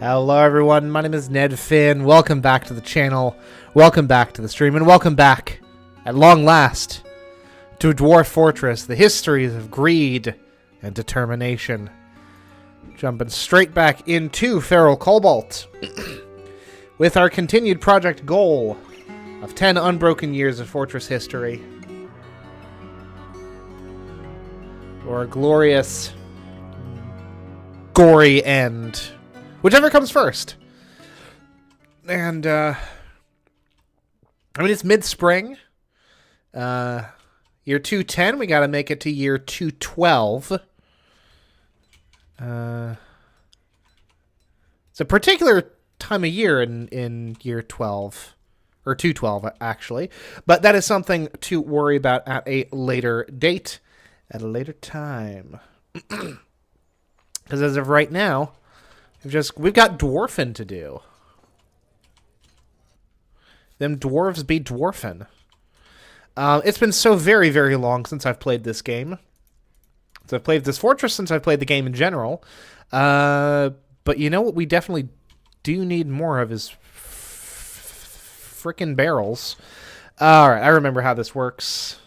Hello everyone, my name is Ned Finn. Welcome back to the channel, welcome back to the stream, and welcome back, at long last, to Dwarf Fortress, the histories of greed and determination. Jumping straight back into Feralcobalt, with our continued project goal of 10 unbroken years of Fortress history. Or a glorious, gory end. Whichever comes first. And, I mean, it's mid-spring. Year 210, we gotta make it to year 212. It's a particular time of year in year 12. Or 212, actually. But that is something to worry about at a later date. At a later time. Because as of right now, we've got dwarfing to do. Them dwarves be dwarfing. It's been so very, very long since I've played this game. So I've played this fortress since I've played the game in general. But you know what we definitely do need more of is frickin' barrels. Alright, I remember how this works.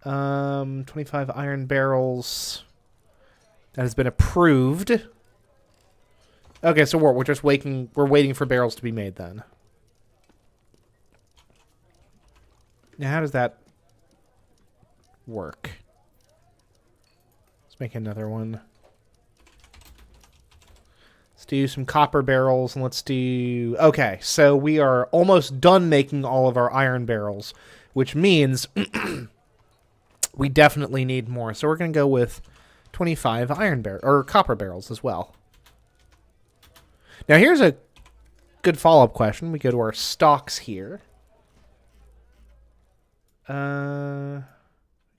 25 iron barrels. That has been approved. Okay, so we're just waiting. We're waiting for barrels to be made then. Now, how does that work? Let's make another one. Let's do some copper barrels, and let's do... Okay, so we are almost done making all of our iron barrels, which means we definitely need more. So we're going to go with 25 or copper barrels as well. Now, here's a good follow-up question. We go to our stocks here. Go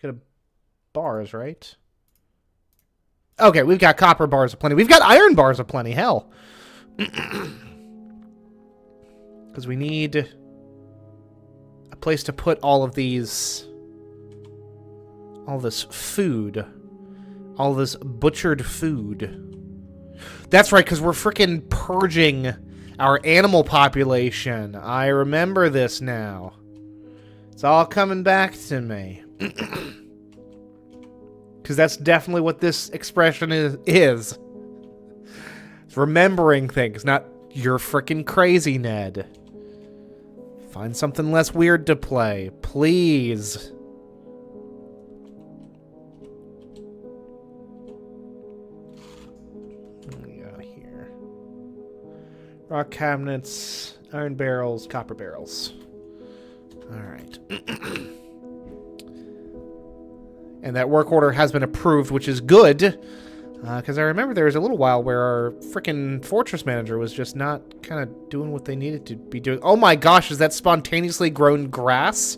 to bars, right? Okay, we've got copper bars aplenty. We've got iron bars aplenty. Hell. Because we need a place to put all of these... all this food. All this butchered food. That's right, because we're freaking purging our animal population. I remember this now. It's all coming back to me. Because that's definitely what this expression is. It's remembering things, not you're freaking crazy, Ned. Find something less weird to play, please. Rock cabinets, iron barrels, copper barrels. Alright. And that work order has been approved, which is good. Because I remember there was a little while where our frickin' fortress manager was just not kind of doing what they needed to be doing. Oh my gosh, is that spontaneously grown grass?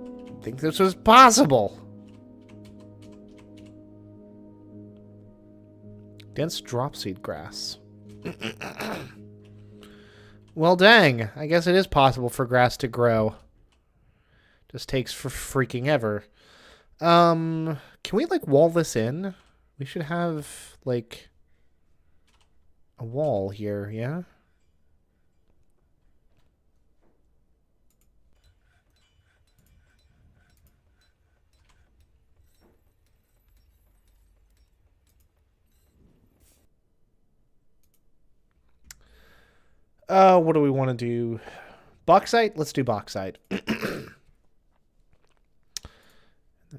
I think this was possible. Dense dropseed grass. Well, dang. I guess it is possible for grass to grow. Just takes for freaking ever. Can we, like, wall this in? We should have, like, a wall here, yeah? What do we want to do? Bauxite? Let's do bauxite. Then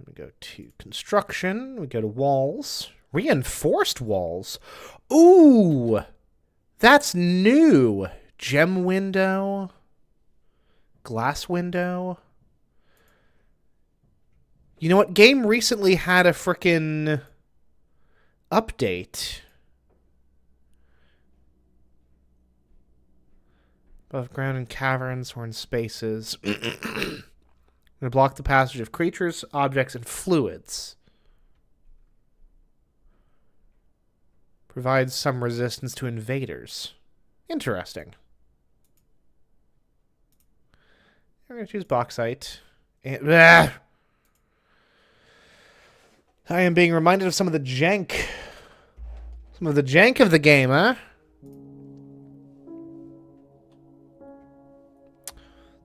we go to construction. We go to walls. Reinforced walls. Ooh! That's new. Gem window. Glass window. You know what? Game recently had a frickin' update. Above ground in caverns or in spaces. To block the passage of creatures, objects, and fluids. Provides some resistance to invaders. Interesting. We're going to choose bauxite. And, I am being reminded of some of the jank. Some of the jank of the game, huh?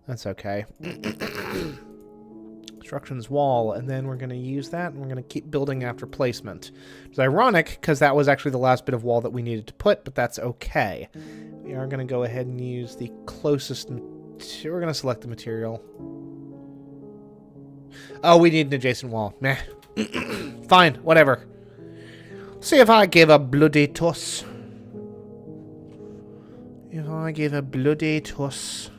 That's okay. Constructions wall, and then we're going to use that, and we're going to keep building after placement. It's ironic, because that was actually the last bit of wall that we needed to put, but that's okay. We are going to go ahead and use the closest... We're going to select the material. Oh, we need an adjacent wall. Meh. Fine, whatever. See if I give a bloody toss. If I give a bloody toss.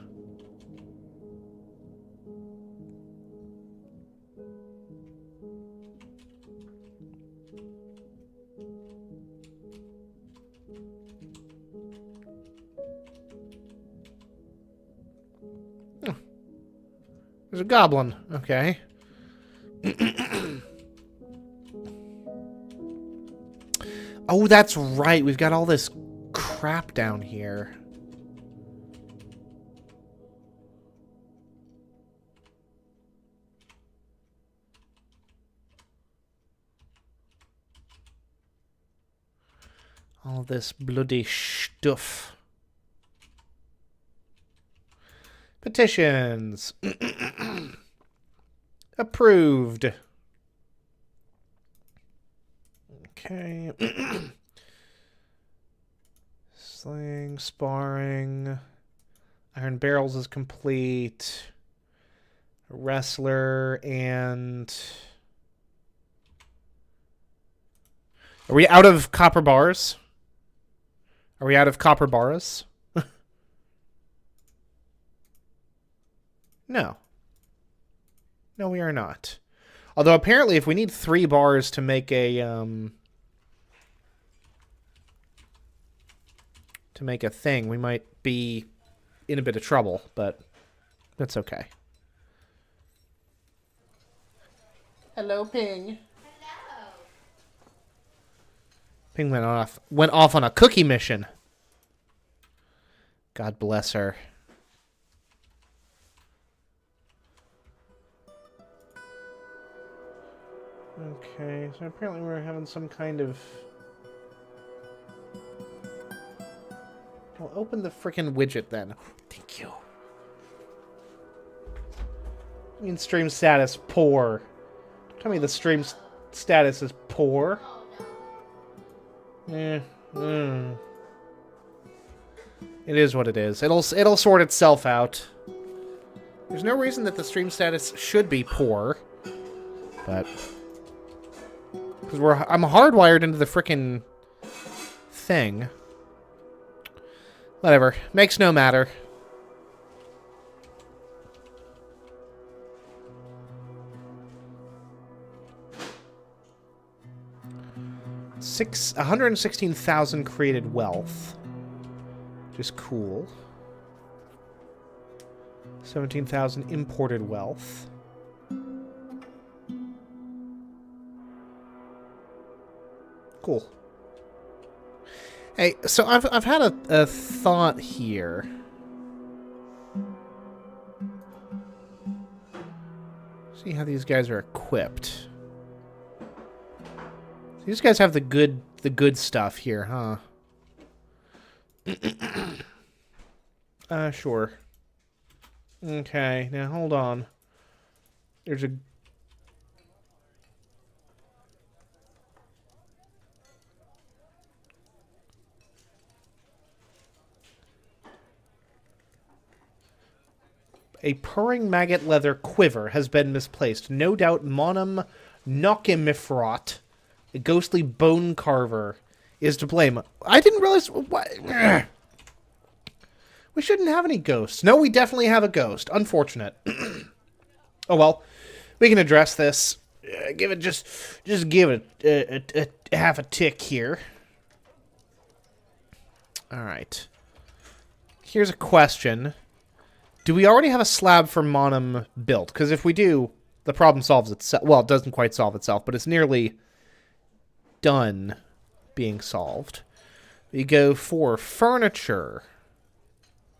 There's a goblin. Okay. Oh, that's right. We've got all this crap down here. All this bloody stuff. Petitions. Approved. Okay. Sling, sparring. Iron barrels is complete. Wrestler and... Are we out of copper bars? Are we out of copper bars? No. No, we are not. Although apparently if we need 3 bars to make a thing, we might be in a bit of trouble, but that's okay. Hello, Ping. Hello. Ping went off on a cookie mission. God bless her. Okay, so apparently we're having some kind of... Well, open the frickin' widget then. Thank you. I mean, stream status poor. Tell me the stream status is poor. It is what it is. It'll sort itself out. There's no reason that the stream status should be poor, but because I'm hardwired into the frickin' thing. Whatever, makes no matter. $116,000 created wealth, which is cool. 17,000 imported wealth. Cool. Hey, so I've had a thought here. See how these guys are equipped. These guys have the good stuff here, huh? Sure. Okay, now hold on. There's a purring maggot leather quiver has been misplaced. No doubt Monum Knockimifrot, a ghostly bone carver, is to blame. I didn't realize... What? We shouldn't have any ghosts. No, we definitely have a ghost. Unfortunate. Oh well, we can address this. Give it just give it a half a tick here. All right. Here's a question. Do we already have a slab for Monum built? Because if we do, the problem solves itself. Well, it doesn't quite solve itself, but it's nearly done being solved. We go for furniture,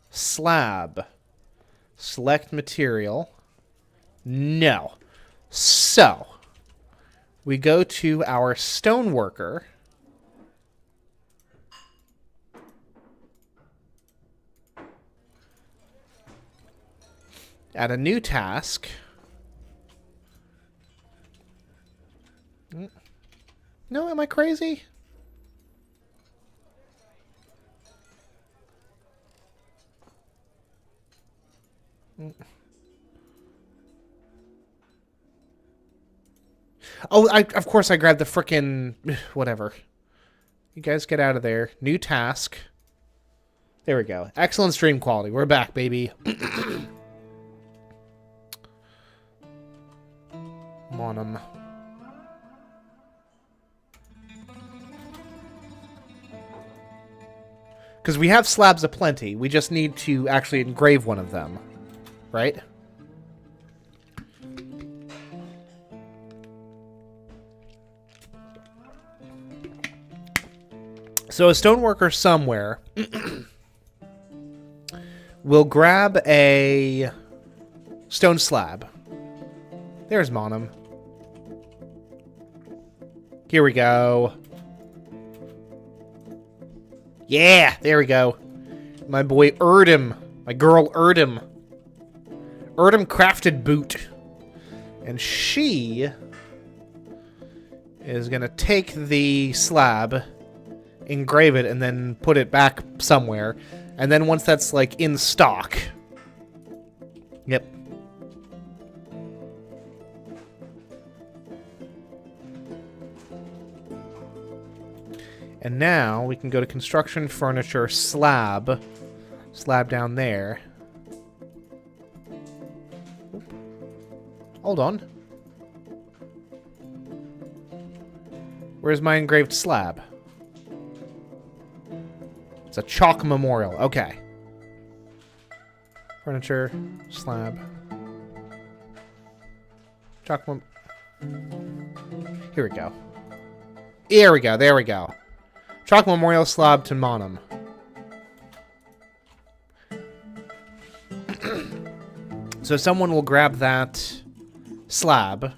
slab, select material. No. So, we go to our stoneworker. Add a new task. No, am I crazy? Oh, of course I grabbed the frickin' whatever. You guys get out of there. New task. There we go. Excellent stream quality. We're back, baby. Monum. Because we have slabs aplenty. We just need to actually engrave one of them. Right? So a stoneworker somewhere will grab a stone slab. There's Monum. Here we go. Yeah, there we go. My boy Erdem. My girl Erdem. Erdem crafted boot. And she is going to take the slab, engrave it, and then put it back somewhere. And then once that's, like, in stock... Yep. And now we can go to construction, furniture, slab. Slab down there. Hold on. Where's my engraved slab? It's a chalk memorial. Okay. Furniture, slab. Chalk Here we go. Here we go. There we go. Chalk memorial slab to Monum. So someone will grab that slab.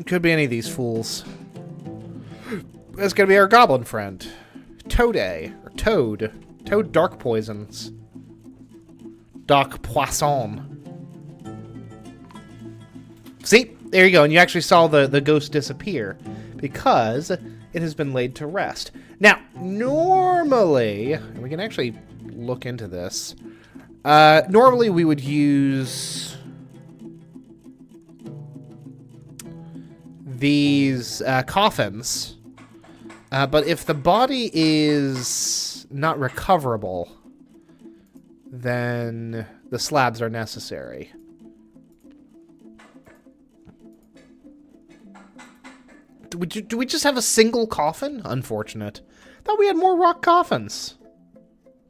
Could be any of these fools. It's gonna be our goblin friend. Toad-ay. Or Toad. Toad dark poisons. Dark poisson. See? There you go. And you actually saw the ghost disappear. Because it has been laid to rest. Now, normally... And we can actually look into this. Normally we would use... these coffins. But if the body is not recoverable, then the slabs are necessary. Do we just have a single coffin? Unfortunate. Thought we had more rock coffins.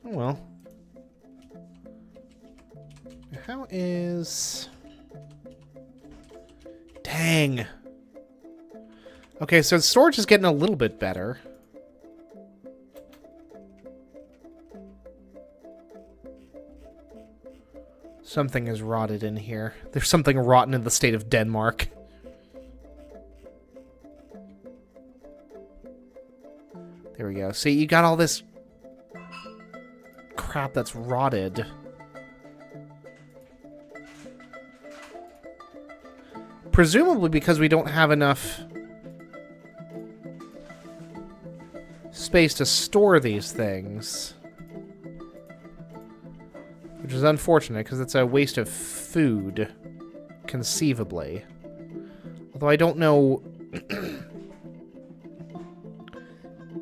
Oh well. How is... Dang. Okay, so storage is getting a little bit better. Something is rotted in here. There's something rotten in the state of Denmark. There we go. See, you got all this crap that's rotted. Presumably because we don't have enough space to store these things. Which is unfortunate, because it's a waste of food, conceivably. Although I don't know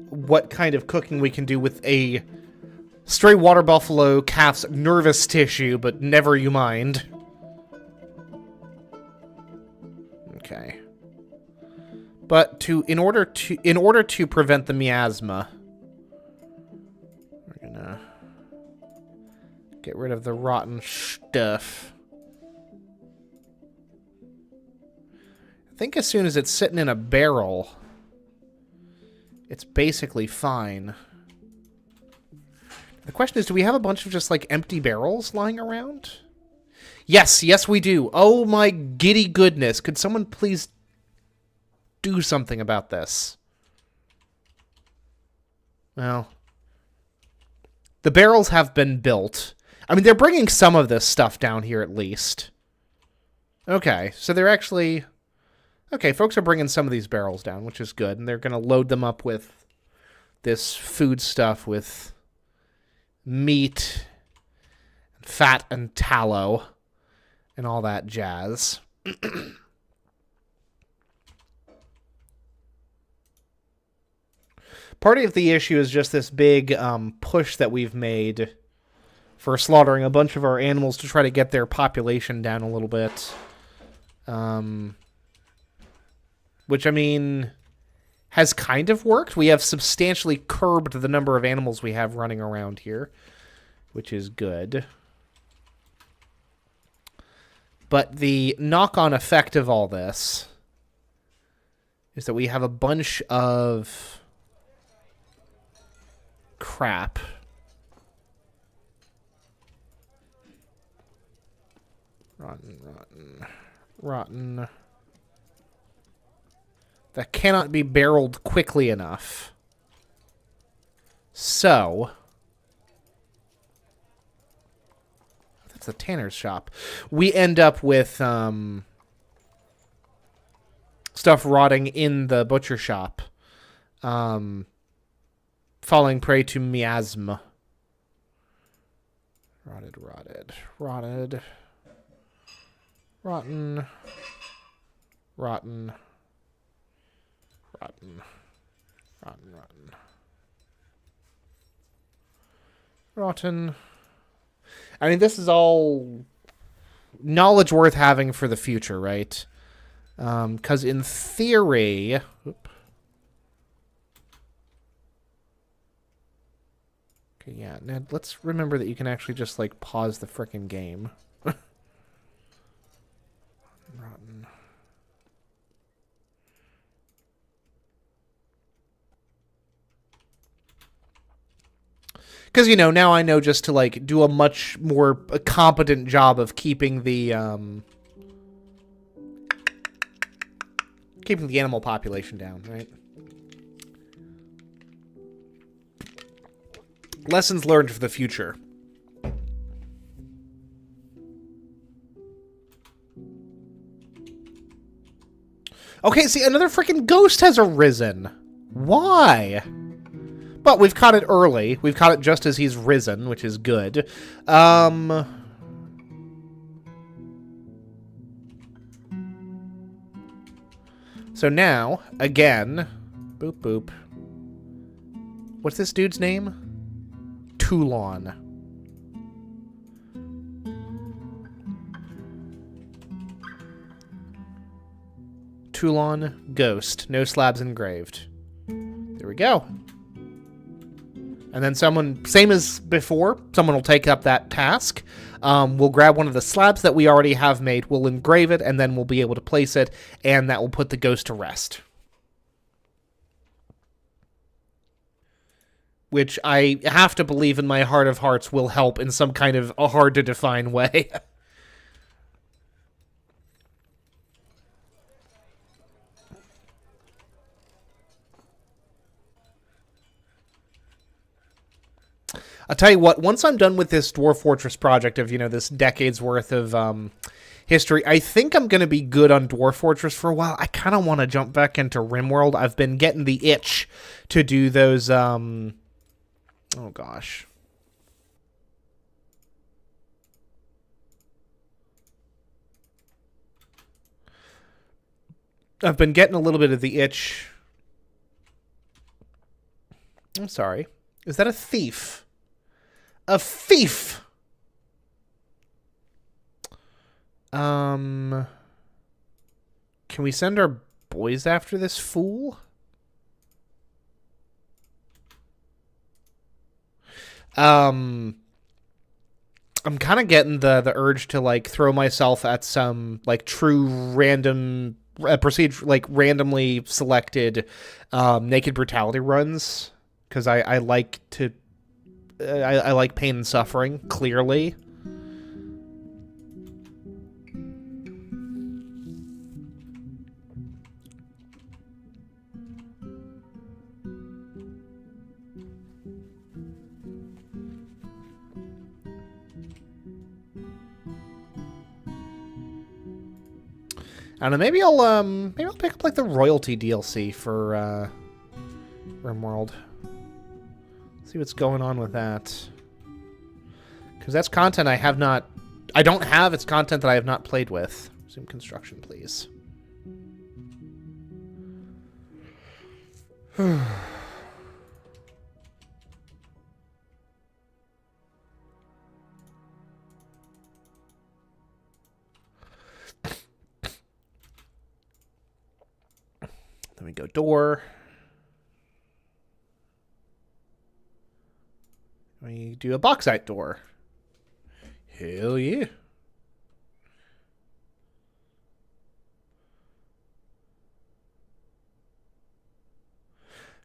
what kind of cooking we can do with a stray water buffalo calf's nervous tissue, but never you mind. Okay. But in order to prevent the miasma, we're gonna get rid of the rotten stuff. I think as soon as it's sitting in a barrel, it's basically fine. The question is, do we have a bunch of just, like, empty barrels lying around? Yes, yes we do. Oh my giddy goodness. Could someone please do something about this? Well, The barrels have been built. I mean, they're bringing some of this stuff down here at least. Okay, so they're actually... Okay, folks are bringing some of these barrels down, which is good. And they're going to load them up with this food stuff with meat, fat, and tallow, and all that jazz. Part of the issue is just this big push that we've made for slaughtering a bunch of our animals to try to get their population down a little bit. Which, I mean, has kind of worked. We have substantially curbed the number of animals we have running around here, which is good. But the knock-on effect of all this is that we have a bunch of crap. Rotten. That cannot be barreled quickly enough. So... That's the tanner's shop. We end up with stuff rotting in the butcher shop. Falling prey to miasma. Rotted. Rotten. I mean, this is all knowledge worth having for the future, right? Because in theory... Okay, yeah, Ned, let's remember that you can actually just, like, pause the frickin' game. Rotten. Because, you know, now I know just to, like, do a much more competent job of keeping the animal population down, right? Lessons learned for the future. Okay, see, another freaking ghost has arisen. Why? But we've caught it early. We've caught it just as he's risen, which is good. So now, again... Boop, boop. What's this dude's name? Toulon. Toulon, ghost. No slabs engraved. There we go. And then someone, same as before, someone will take up that task. We'll grab one of the slabs that we already have made, we'll engrave it, and then we'll be able to place it, and that will put the ghost to rest. Which I have to believe in my heart of hearts will help in some kind of a hard-to-define way. I'll tell you what, once I'm done with this Dwarf Fortress project of, you know, this decade's worth of history, I think I'm going to be good on Dwarf Fortress for a while. I kind of want to jump back into RimWorld. I've been getting the itch to do those, oh gosh. I've been getting a little bit of the itch. I'm sorry. Is that a thief? A thief! Can we send our boys after this fool? I'm kind of getting the urge to, like, throw myself at some, like, true random randomly selected naked brutality runs, because I like to I like pain and suffering, clearly. I don't know, maybe I'll pick up like the royalty DLC for RimWorld. See what's going on with that. Because that's content I don't have. It's content that I have not played with. Resume construction, please. Then we go door. We do a bauxite door. Hell yeah.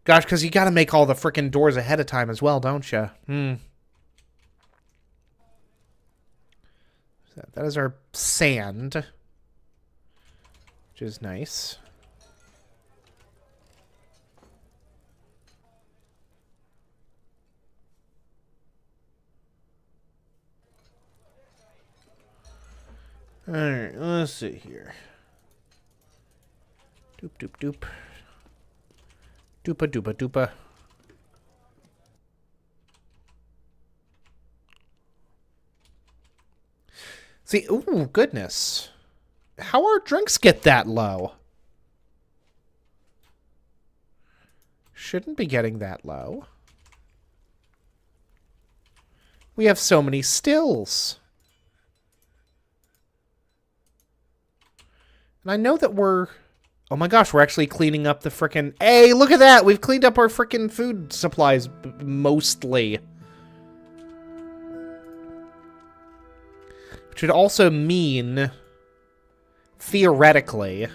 Gosh, because you got to make all the frickin' doors ahead of time as well, don't you? That is our sand, which is nice. Alright, let's see here. Doop, doop, doop. Doopa, doopa, doopa. See, ooh, goodness. How our drinks get that low? Shouldn't be getting that low. We have so many stills. And I know that we're... Oh my gosh, we're actually cleaning up the frickin'... Hey, look at that! We've cleaned up our frickin' food supplies, mostly. Which would also mean, theoretically,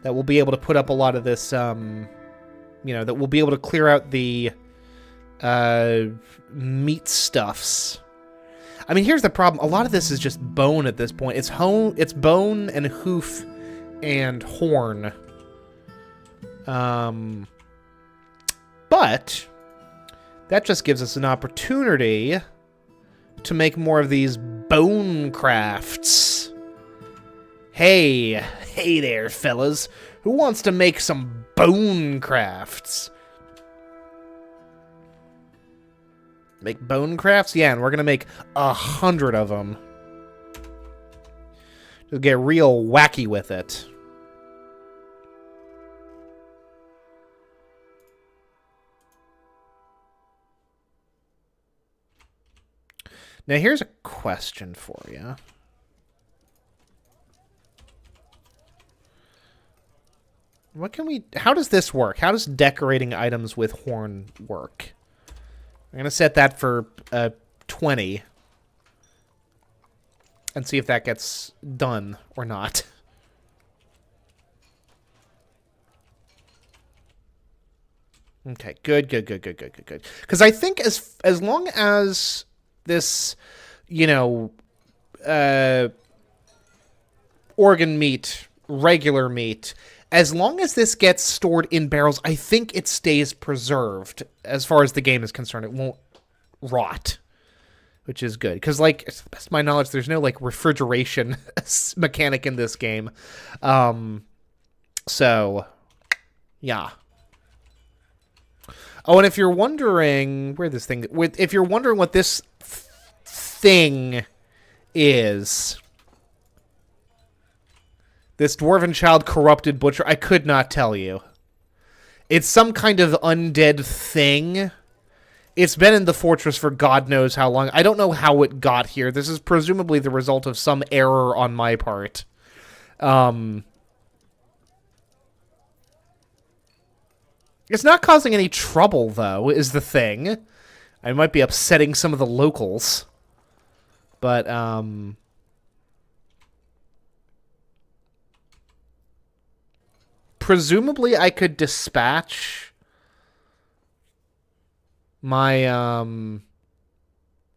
that we'll be able to put up a lot of this, you know, that we'll be able to clear out the, meat stuffs. I mean, here's the problem. A lot of this is just bone at this point. It's bone and hoof and horn. But that just gives us an opportunity to make more of these bone crafts. Hey there, fellas. Who wants to make some bone crafts? Make bone crafts? Yeah, and we're gonna make 100 of them. Just get real wacky with it. Now here's a question for you. How does this work? How does decorating items with horn work? I'm going to set that for 20. And see if that gets done or not. Okay, good. Because I think as long as this, you know, organ meat, regular meat, as long as this gets stored in barrels, I think it stays preserved as far as the game is concerned. It won't rot, which is good. Because, like, to the best of my knowledge, there's no, like, refrigeration mechanic in this game. So, yeah. Oh, and if you're wondering if you're wondering what this thing is... This dwarven child corrupted butcher, I could not tell you. It's some kind of undead thing. It's been in the fortress for God knows how long. I don't know how it got here. This is presumably the result of some error on my part. It's not causing any trouble, though, is the thing. I might be upsetting some of the locals. But, presumably, I could dispatch my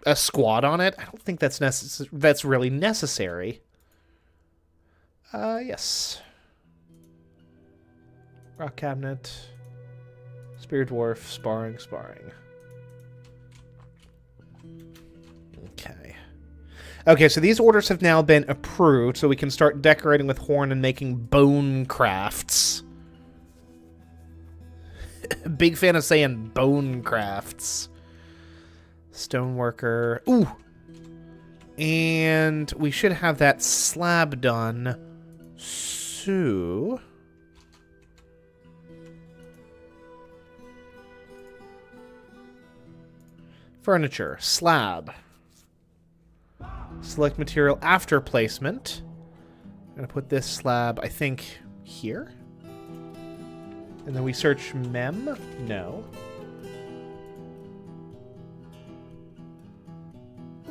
a squad on it. I don't think that's really necessary. Yes. Rock cabinet, spear dwarf, sparring. Okay. Okay, so these orders have now been approved, so we can start decorating with horn and making bone crafts. Big fan of saying bone crafts. Stoneworker. Ooh! And we should have that slab done soon. Furniture. Slab. Select material after placement. I'm going to put this slab, I think, here. And then we search mem? No.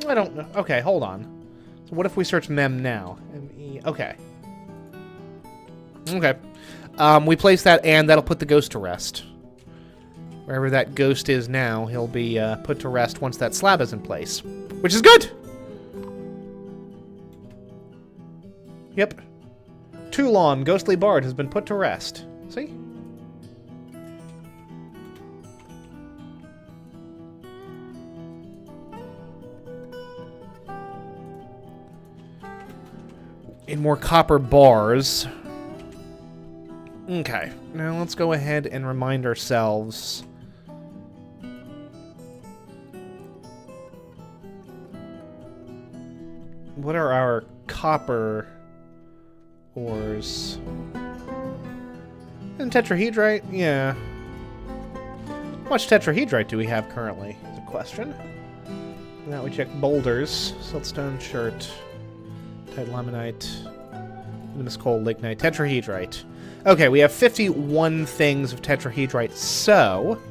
I don't know. Okay, hold on. So what if we search mem now? M-E. Okay. Okay. We place that, and that'll put the ghost to rest. Wherever that ghost is now, he'll be put to rest once that slab is in place. Which is good! Yep. Toulon, Ghostly Bard, has been put to rest. See? In more copper bars. Okay, now let's go ahead and remind ourselves. What are our copper ores? And tetrahedrite? Yeah. How much tetrahedrite do we have currently? Is a question. Now we check boulders. Siltstone, shirt. Limonite, Venomous Coal, Lignite, Tetrahedrite. Okay, we have 51 things of tetrahedrite, so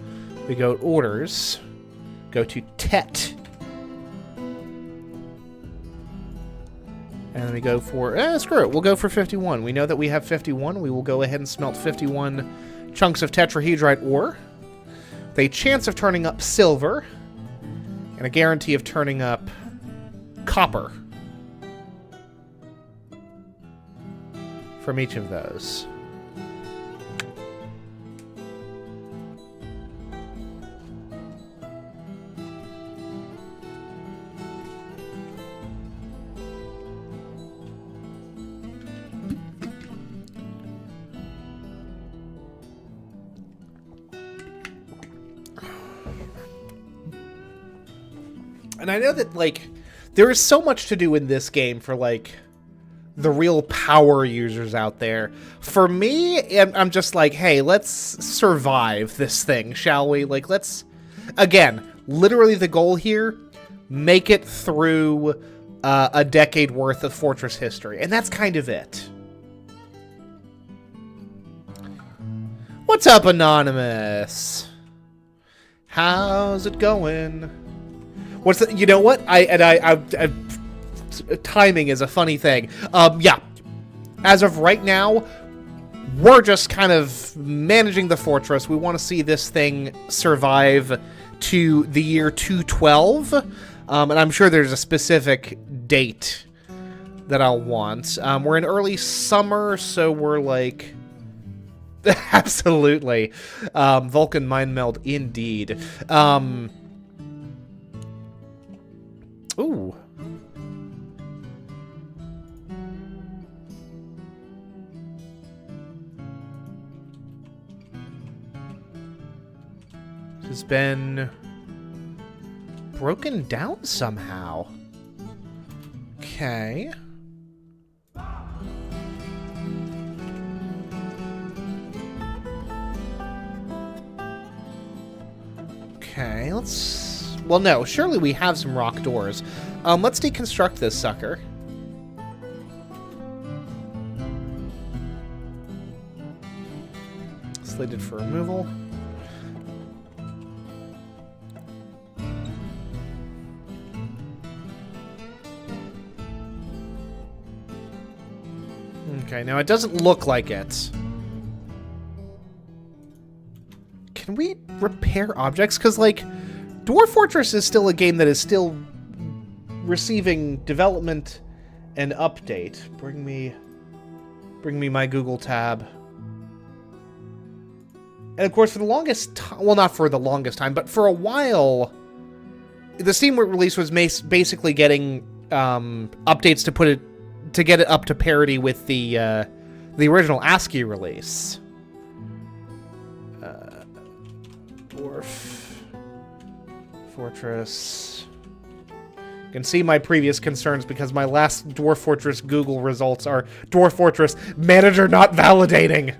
we go to orders, go to Tet, and then we go for, screw it, we'll go for 51. We know that we have 51. We will go ahead and smelt 51 chunks of tetrahedrite ore, with a chance of turning up silver, and a guarantee of turning up copper. From each of those. And I know that, like, there is so much to do in this game for, like, the real power users out there. For me, I'm just like, hey, let's survive this thing, shall we? Like, let's... Again, literally the goal here, make it through a decade worth of Fortress history. And that's kind of it. What's up, Anonymous? How's it going? What's the... You know what? Timing is a funny thing. Yeah. As of right now, we're just kind of managing the fortress. We want to see this thing survive to the year 212. And I'm sure there's a specific date that I'll want. We're in early summer, so we're like... Absolutely. Vulcan Mind Meld, indeed. Ooh. Has been broken down somehow. Okay. Okay, let's... Well, no, surely we have some rock doors. Let's deconstruct this sucker. Slated for removal. Okay, now it doesn't look like it. Can we repair objects? Because, like, Dwarf Fortress is still a game that is still receiving development and update. Bring me my Google tab. And of course, for the longest time, well, not for the longest time, but for a while, the Steam release was basically getting updates to put it to get it up to parity with the original ASCII release. Dwarf Fortress. You can see my previous concerns because my last Dwarf Fortress Google results are Dwarf Fortress manager not validating.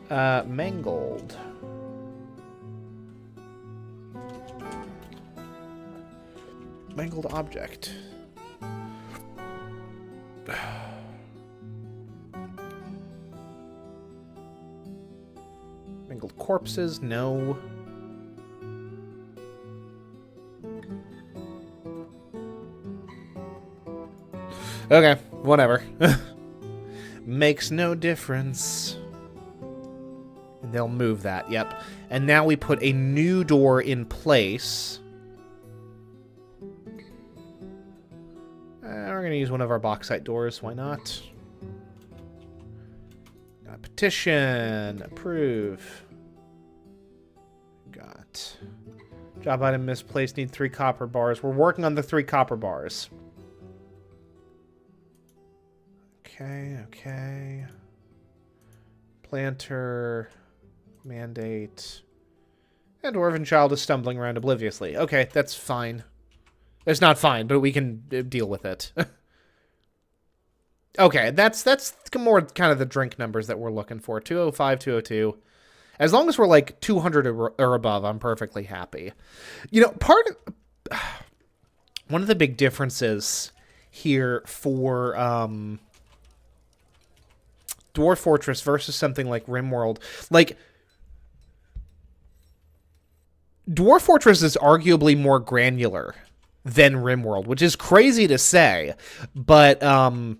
Mangled. Mangled object. Mangled corpses, no. Okay, whatever. Makes no difference. And they'll move that, yep. And now we put a new door in place. We're going to use one of our bauxite doors. Why not? Got petition. Approve. Got job item misplaced. Need 3 copper bars. We're working on the 3 copper bars. Okay. Planter. Mandate. And Dwarven child is stumbling around obliviously. Okay, that's fine. It's not fine, but we can deal with it. Okay, that's more kind of the drink numbers that we're looking for. 205, 202. As long as we're like 200 or above, I'm perfectly happy. You know, one of the big differences here for Dwarf Fortress versus something like RimWorld, like Dwarf Fortress is arguably more granular than RimWorld, which is crazy to say, but I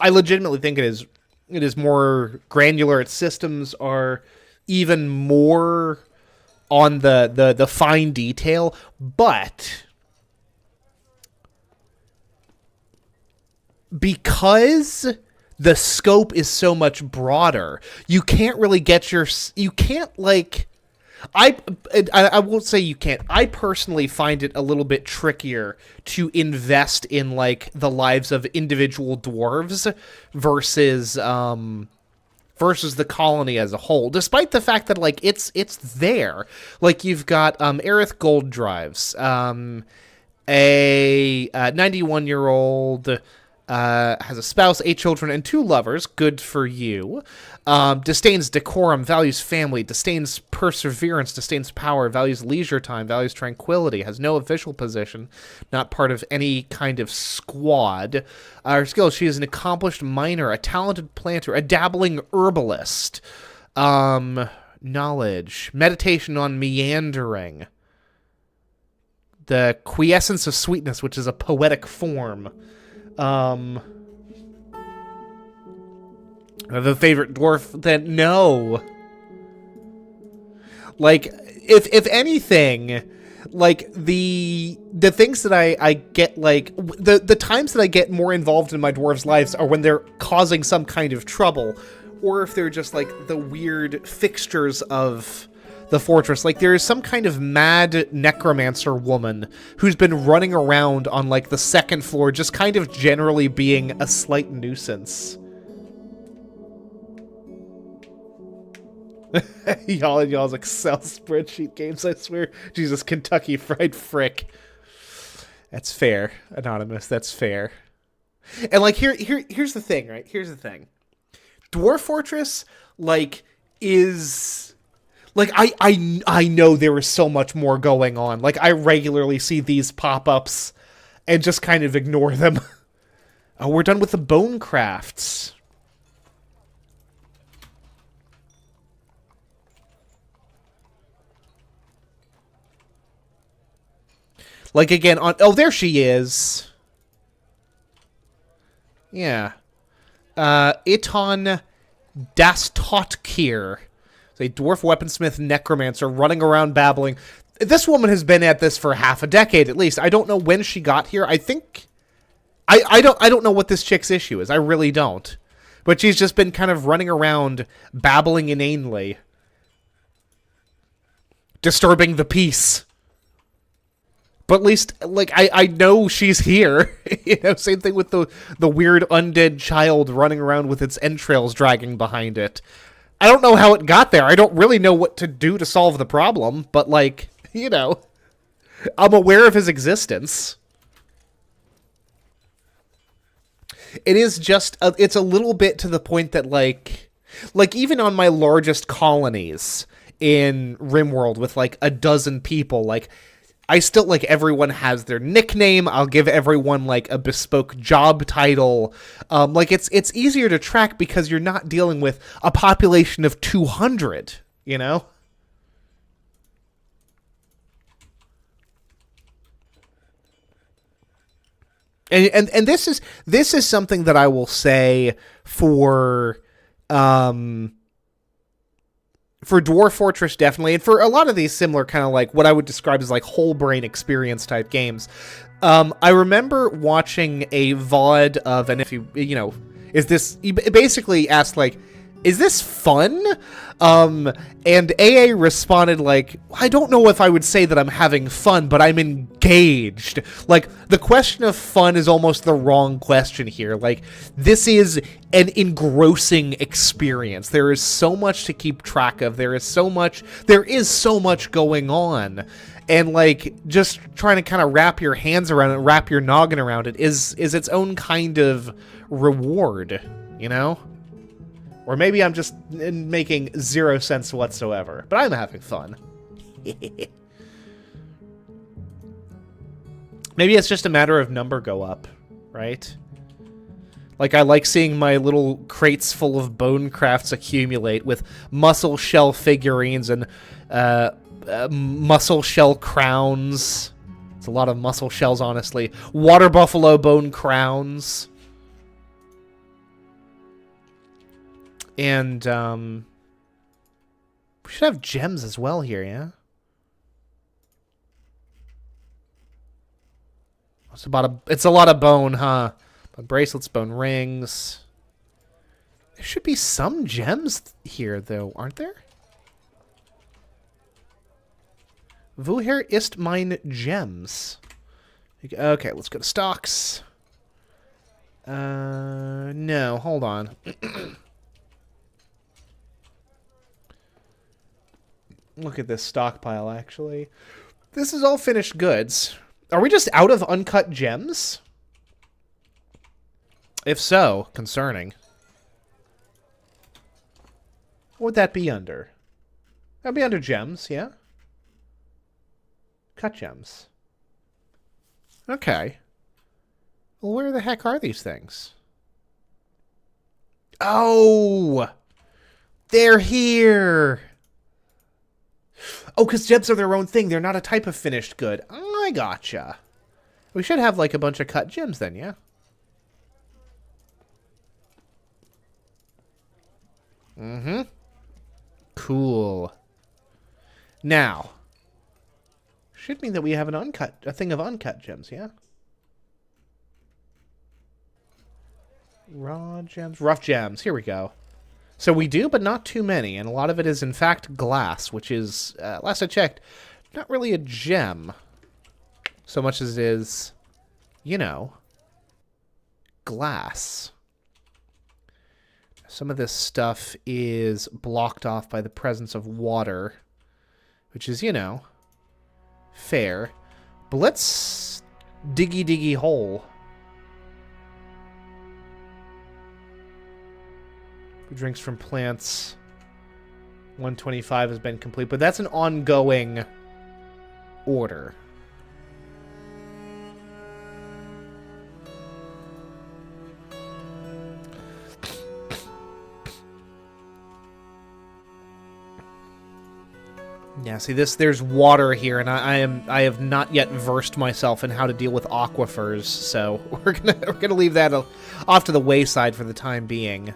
legitimately think it is more granular. Its systems are even more on the fine detail, but because the scope is so much broader, you can't really get I won't say you can't. I personally find it a little bit trickier to invest in like the lives of individual dwarves versus the colony as a whole. Despite the fact that like it's there. Like you've got Aerith Gold Drives, a 91-year-old has a spouse, 8 children, and 2 lovers. Good for you. Disdains decorum, values family, disdains perseverance, disdains power, values leisure time, values tranquility, has no official position, not part of any kind of squad. Her skills, she is an accomplished miner, a talented planter, a dabbling herbalist. Knowledge, meditation on meandering. The quiescence of sweetness, which is a poetic form. The favorite dwarf that no. Like, if anything, like the things that I get, like the times that I get more involved in my dwarves' lives are when they're causing some kind of trouble, or if they're just like the weird fixtures of the fortress. Like there is some kind of mad necromancer woman who's been running around on like the 2nd floor, just kind of generally being a slight nuisance. y'all's Excel spreadsheet games, I swear. Jesus, Kentucky Fried Frick. That's fair, Anonymous. That's fair. And like here's the thing, right? Here's the thing. Dwarf Fortress, like, is like I know there is so much more going on. Like I regularly see these pop-ups and just kind of ignore them. Oh, we're done with the bone crafts. Like again on there she is. Yeah. Iton Dastotkir. A dwarf weaponsmith necromancer running around babbling. This woman has been at this for half a decade at least. I don't know when she got here. I think I don't know what this chick's issue is. I really don't. But she's just been kind of running around babbling inanely, disturbing the peace. But at least, like, I know she's here. You know, same thing with the weird undead child running around with its entrails dragging behind it. I don't know how it got there. I don't really know what to do to solve the problem, but, like, you know, I'm aware of his existence. It is just, it's a little bit to the point that, like even on my largest colonies in RimWorld with, like, a dozen people, like, I still, like, everyone has their nickname. I'll give everyone, like, a bespoke job title. Like, it's easier to track because you're not dealing with a population of 200, you know? And this is something that I will say for Dwarf Fortress, definitely, and for a lot of these similar kind of, like, what I would describe as, like, whole brain experience type games. I remember watching a VOD of, and if you know, he basically asked, like, is this fun? And AA responded, like, I don't know if I would say that I'm having fun, but I'm engaged. Like, the question of fun is almost the wrong question here. Like, this is an engrossing experience. There is so much to keep track of. There is so much going on. And, like, just trying to kind of wrap your hands around it, wrap your noggin around it is its own kind of reward, you know? Or maybe I'm just making zero sense whatsoever. But I'm having fun. Maybe it's just a matter of number go up, right? Like, I like seeing my little crates full of bone crafts accumulate with muscle shell figurines and muscle shell crowns. It's a lot of muscle shells, honestly. Water buffalo bone crowns. And, we should have gems as well here, yeah? It's a lot of bone, huh? Bracelets, bone rings. There should be some gems here, though, aren't there? Woher ist mein Gems? Okay, let's go to stocks. No, hold on. Look at this stockpile, actually. This is all finished goods. Are we just out of uncut gems? If so, concerning. What would that be under? That'd be under gems, yeah? Cut gems. Okay. Well, where the heck are these things? Oh! They're here! Oh, because gems are their own thing. They're not a type of finished good. I gotcha. We should have, like, a bunch of cut gems then, yeah? Mm-hmm. Cool. Now, should mean that we have a thing of uncut gems, yeah? Raw gems, rough gems. Here we go. So we do, but not too many, and a lot of it is, in fact, glass, which is, last I checked, not really a gem, so much as it is, you know, glass. Some of this stuff is blocked off by the presence of water, which is, you know, fair. But let's diggy hole. Drinks from plants. 125 has been complete, but that's an ongoing order. Yeah, see there's water here, and I have not yet versed myself in how to deal with aquifers, so we're gonna leave that off to the wayside for the time being.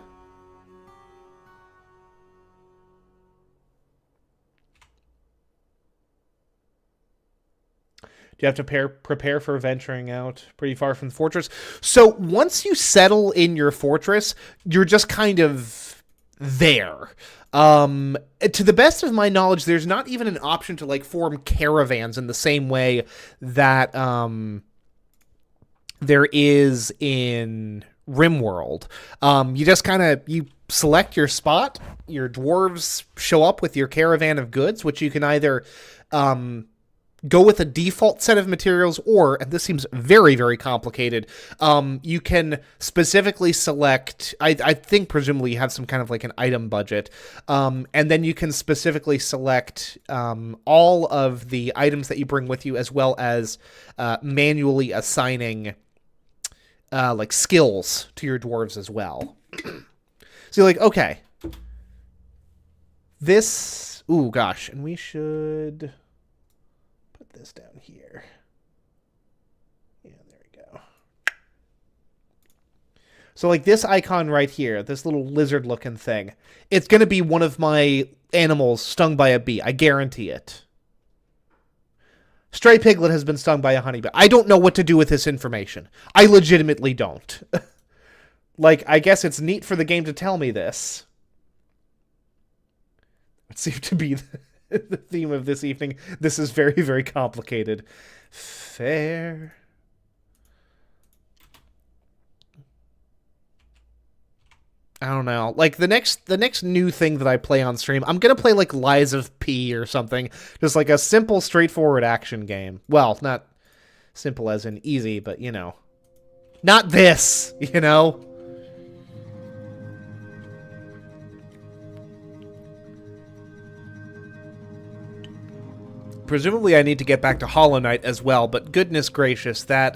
Do you have to prepare for venturing out pretty far from the fortress? So once you settle in your fortress, you're just kind of there. To the best of my knowledge, there's not even an option to, like, form caravans in the same way that, there is in RimWorld. You just kind of, you select your spot, your dwarves show up with your caravan of goods, which you can either, go with a default set of materials, or, and this seems very, very complicated, you can specifically select, I think presumably you have some kind of like an item budget, and then you can specifically select all of the items that you bring with you, as well as manually assigning like skills to your dwarves as well. So you're like, okay, this, ooh, gosh, and we should put this down here. Yeah, there we go. So like this icon right here, this little lizard looking thing, it's going to be one of my animals stung by a bee. I guarantee it. Stray Piglet has been stung by a honeybee. I don't know what to do with this information. I legitimately don't. Like, I guess it's neat for the game to tell me this. It seemed to be the theme of this evening. This is very, very complicated. Fair. I don't know. Like, the next new thing that I play on stream, I'm gonna play, like, Lies of P or something. Just, like, a simple, straightforward action game. Well, not simple as in easy, but, you know. Not this, you know? Presumably I need to get back to Hollow Knight as well, but goodness gracious, that,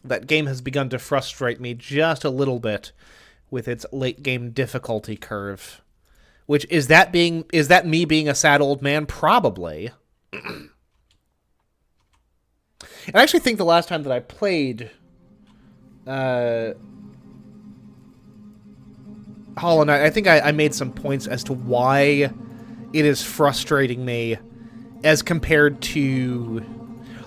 that game has begun to frustrate me just a little bit with its late game difficulty curve. Which, is that me being a sad old man? Probably. And I actually think the last time that I played Hollow Knight, I think I made some points as to why it is frustrating me as compared to,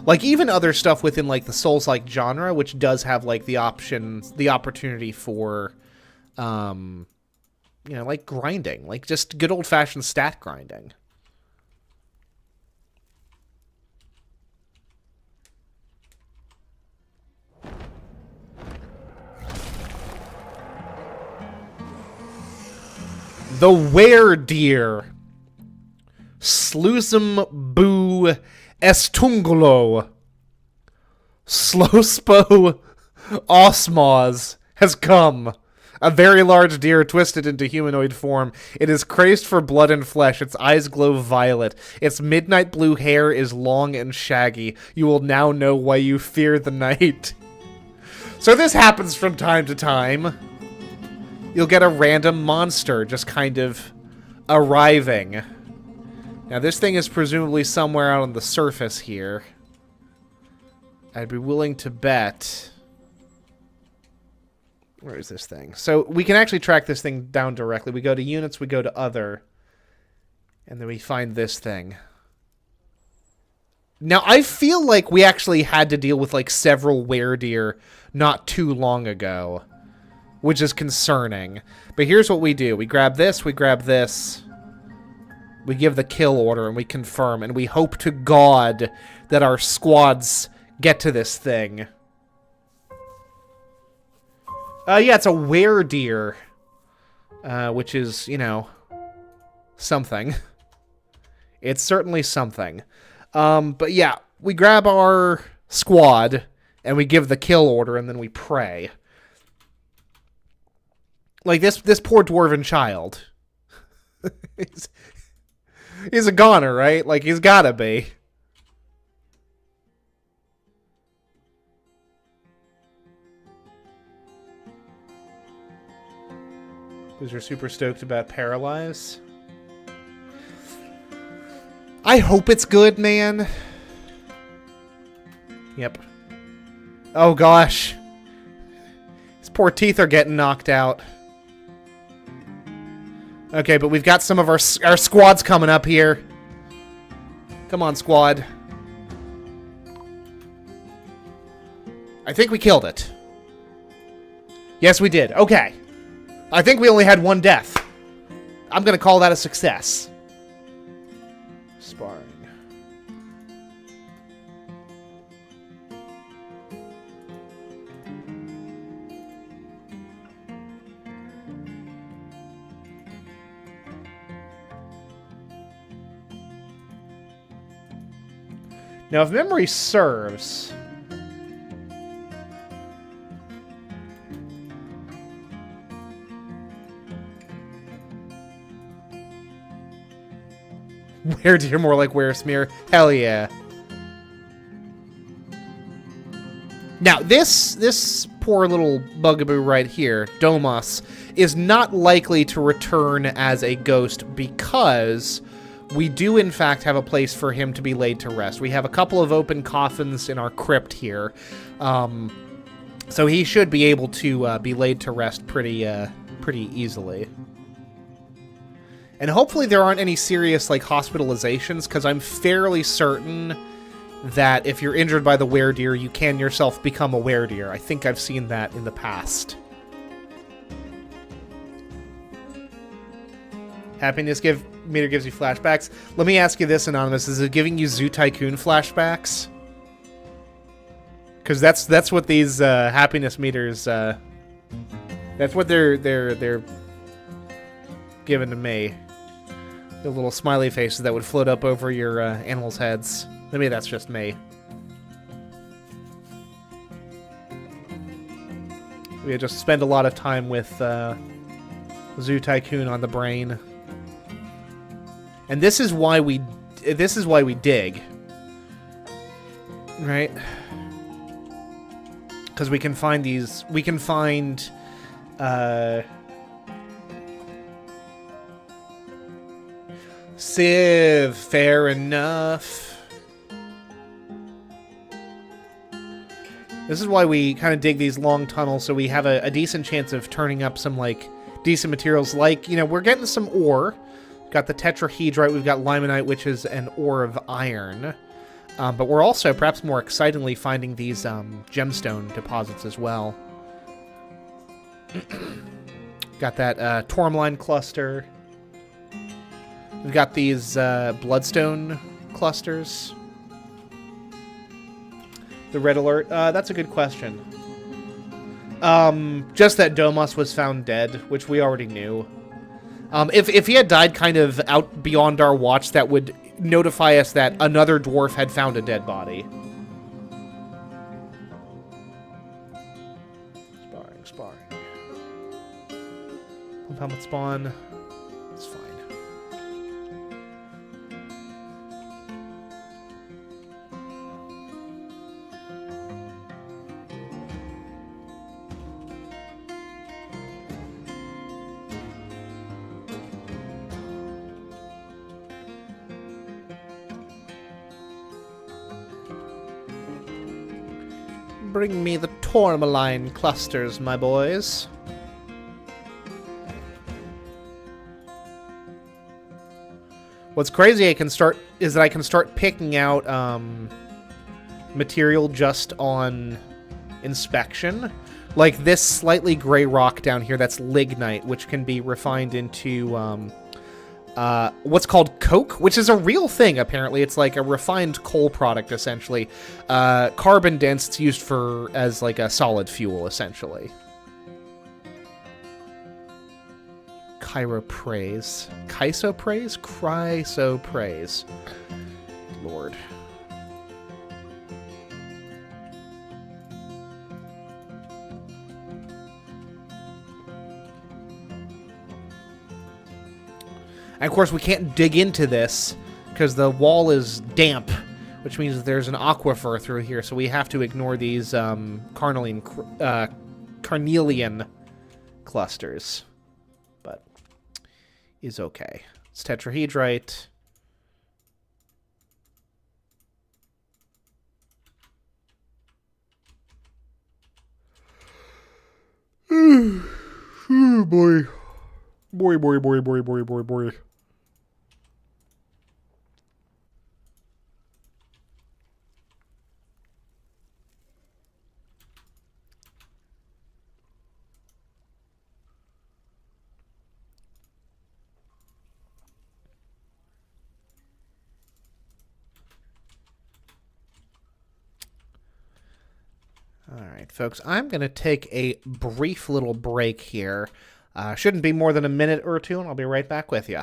like, even other stuff within, like, the Souls-like genre, which does have, like, the opportunity for, you know, like, grinding. Like, just good old-fashioned stat grinding. The Were-Deer. Slusum boo estungulo. Slospo osmos has come. A very large deer twisted into humanoid form. It is crazed for blood and flesh. Its eyes glow violet. Its midnight blue hair is long and shaggy. You will now know why you fear the night. So this happens from time to time. You'll get a random monster just kind of arriving. Now, this thing is presumably somewhere out on the surface here. I'd be willing to bet... Where is this thing? So, we can actually track this thing down directly. We go to units, we go to other, and then we find this thing. Now, I feel like we actually had to deal with, like, several were-deer not too long ago, which is concerning. But here's what we do. We grab this, we give the kill order, and we confirm, and we hope to God that our squads get to this thing. Yeah, it's a were-deer, which is, you know, something. It's certainly something. But yeah, we grab our squad, and we give the kill order, and then we pray. Like, this poor dwarven child. He's a goner, right? Like, he's gotta be. Because you're super stoked about Paralyze. I hope it's good, man. Yep. Oh, gosh. His poor teeth are getting knocked out. Okay, but we've got some of our squads coming up here. Come on, squad. I think we killed it. Yes, we did. Okay. I think we only had one death. I'm going to call that a success. Sparring. Now, if memory serves... Were-deer, more like were-smear. Hell yeah. Now, this poor little bugaboo right here, Domas, is not likely to return as a ghost because we do, in fact, have a place for him to be laid to rest. We have a couple of open coffins in our crypt here. So he should be able to be laid to rest pretty easily. And hopefully there aren't any serious, like, hospitalizations, because I'm fairly certain that if you're injured by the were-deer, you can yourself become a were-deer. I think I've seen that in the past. Happiness meter gives you flashbacks. Let me ask you this, Anonymous. Is it giving you Zoo Tycoon flashbacks? Because that's what these happiness meters... that's what they're giving to me. The little smiley faces that would float up over your animals' heads. Maybe that's just me. We just spend a lot of time with Zoo Tycoon on the brain. And this is why we dig. Right? Because we can find these... We can find... Civ, fair enough. This is why we kind of dig these long tunnels, so we have a decent chance of turning up some, like, decent materials. Like, you know, we're getting some ore. We've got the tetrahedrite, we've got limonite, which is an ore of iron. But we're also, perhaps more excitingly, finding these gemstone deposits as well. Got that tourmaline cluster. We've got these bloodstone clusters. The red alert. That's a good question. Just that Domas was found dead, which we already knew. If he had died kind of out beyond our watch, that would notify us that another dwarf had found a dead body. Sparring. Helmet spawn. It's fine. Bring me the tourmaline clusters, my boys. What's crazy is that I can start picking out material just on inspection. Like this slightly gray rock down here, that's lignite, which can be refined into what's called coke, which is a real thing, apparently. It's like a refined coal product, essentially. Carbon dense, it's used as like a solid fuel, essentially. Chiropraise. Chrysopraise? Chrysopraise. Lord. And of course, we can't dig into this because the wall is damp, which means there's an aquifer through here. So we have to ignore these carnelian clusters. But is okay. It's tetrahedrite. Oh boy. Boy. Alright, folks, I'm going to take a brief little break here. Shouldn't be more than a minute or two, and I'll be right back with you.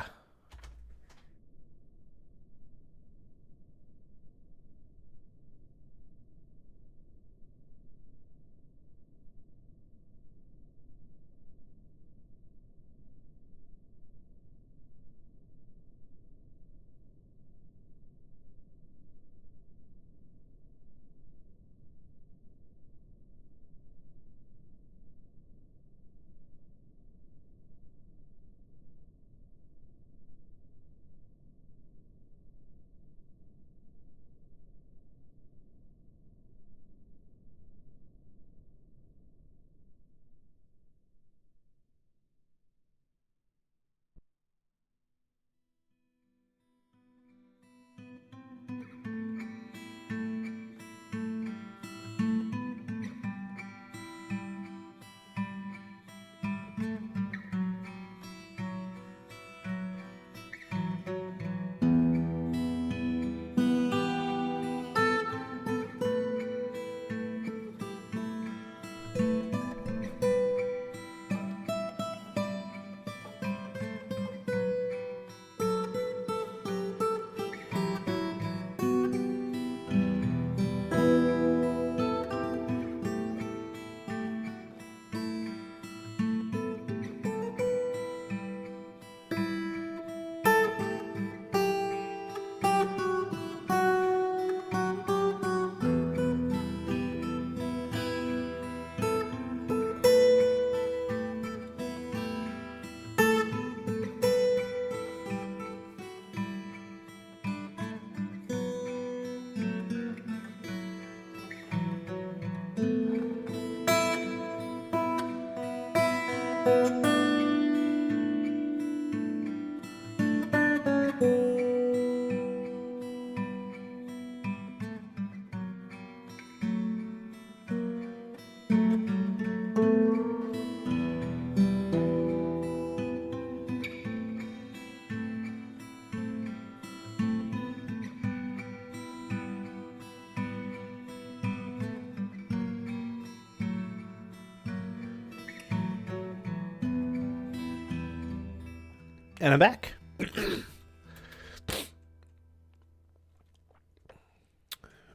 And I'm back.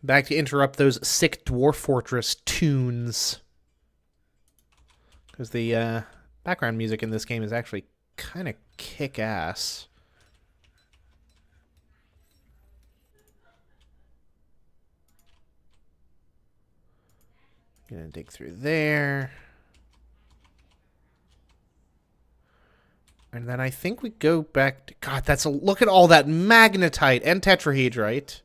Back to interrupt those sick Dwarf Fortress tunes. Because the background music in this game is actually kind of kick-ass. Gonna dig through there. And then I think we go back to... God, that's a... Look at all that magnetite and tetrahedrite.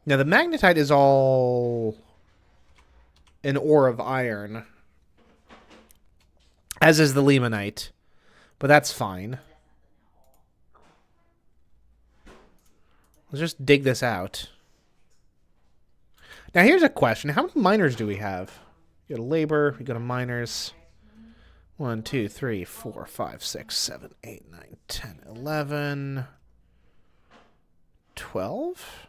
Now, the magnetite is all an ore of iron. As is the limonite. But that's fine. Let's just dig this out. Now, here's a question. How many miners do we have? We go to labor, we go to miners. 1, 2, 3, 4, 5, 6, 7, 8, 9, 10, 11, 12?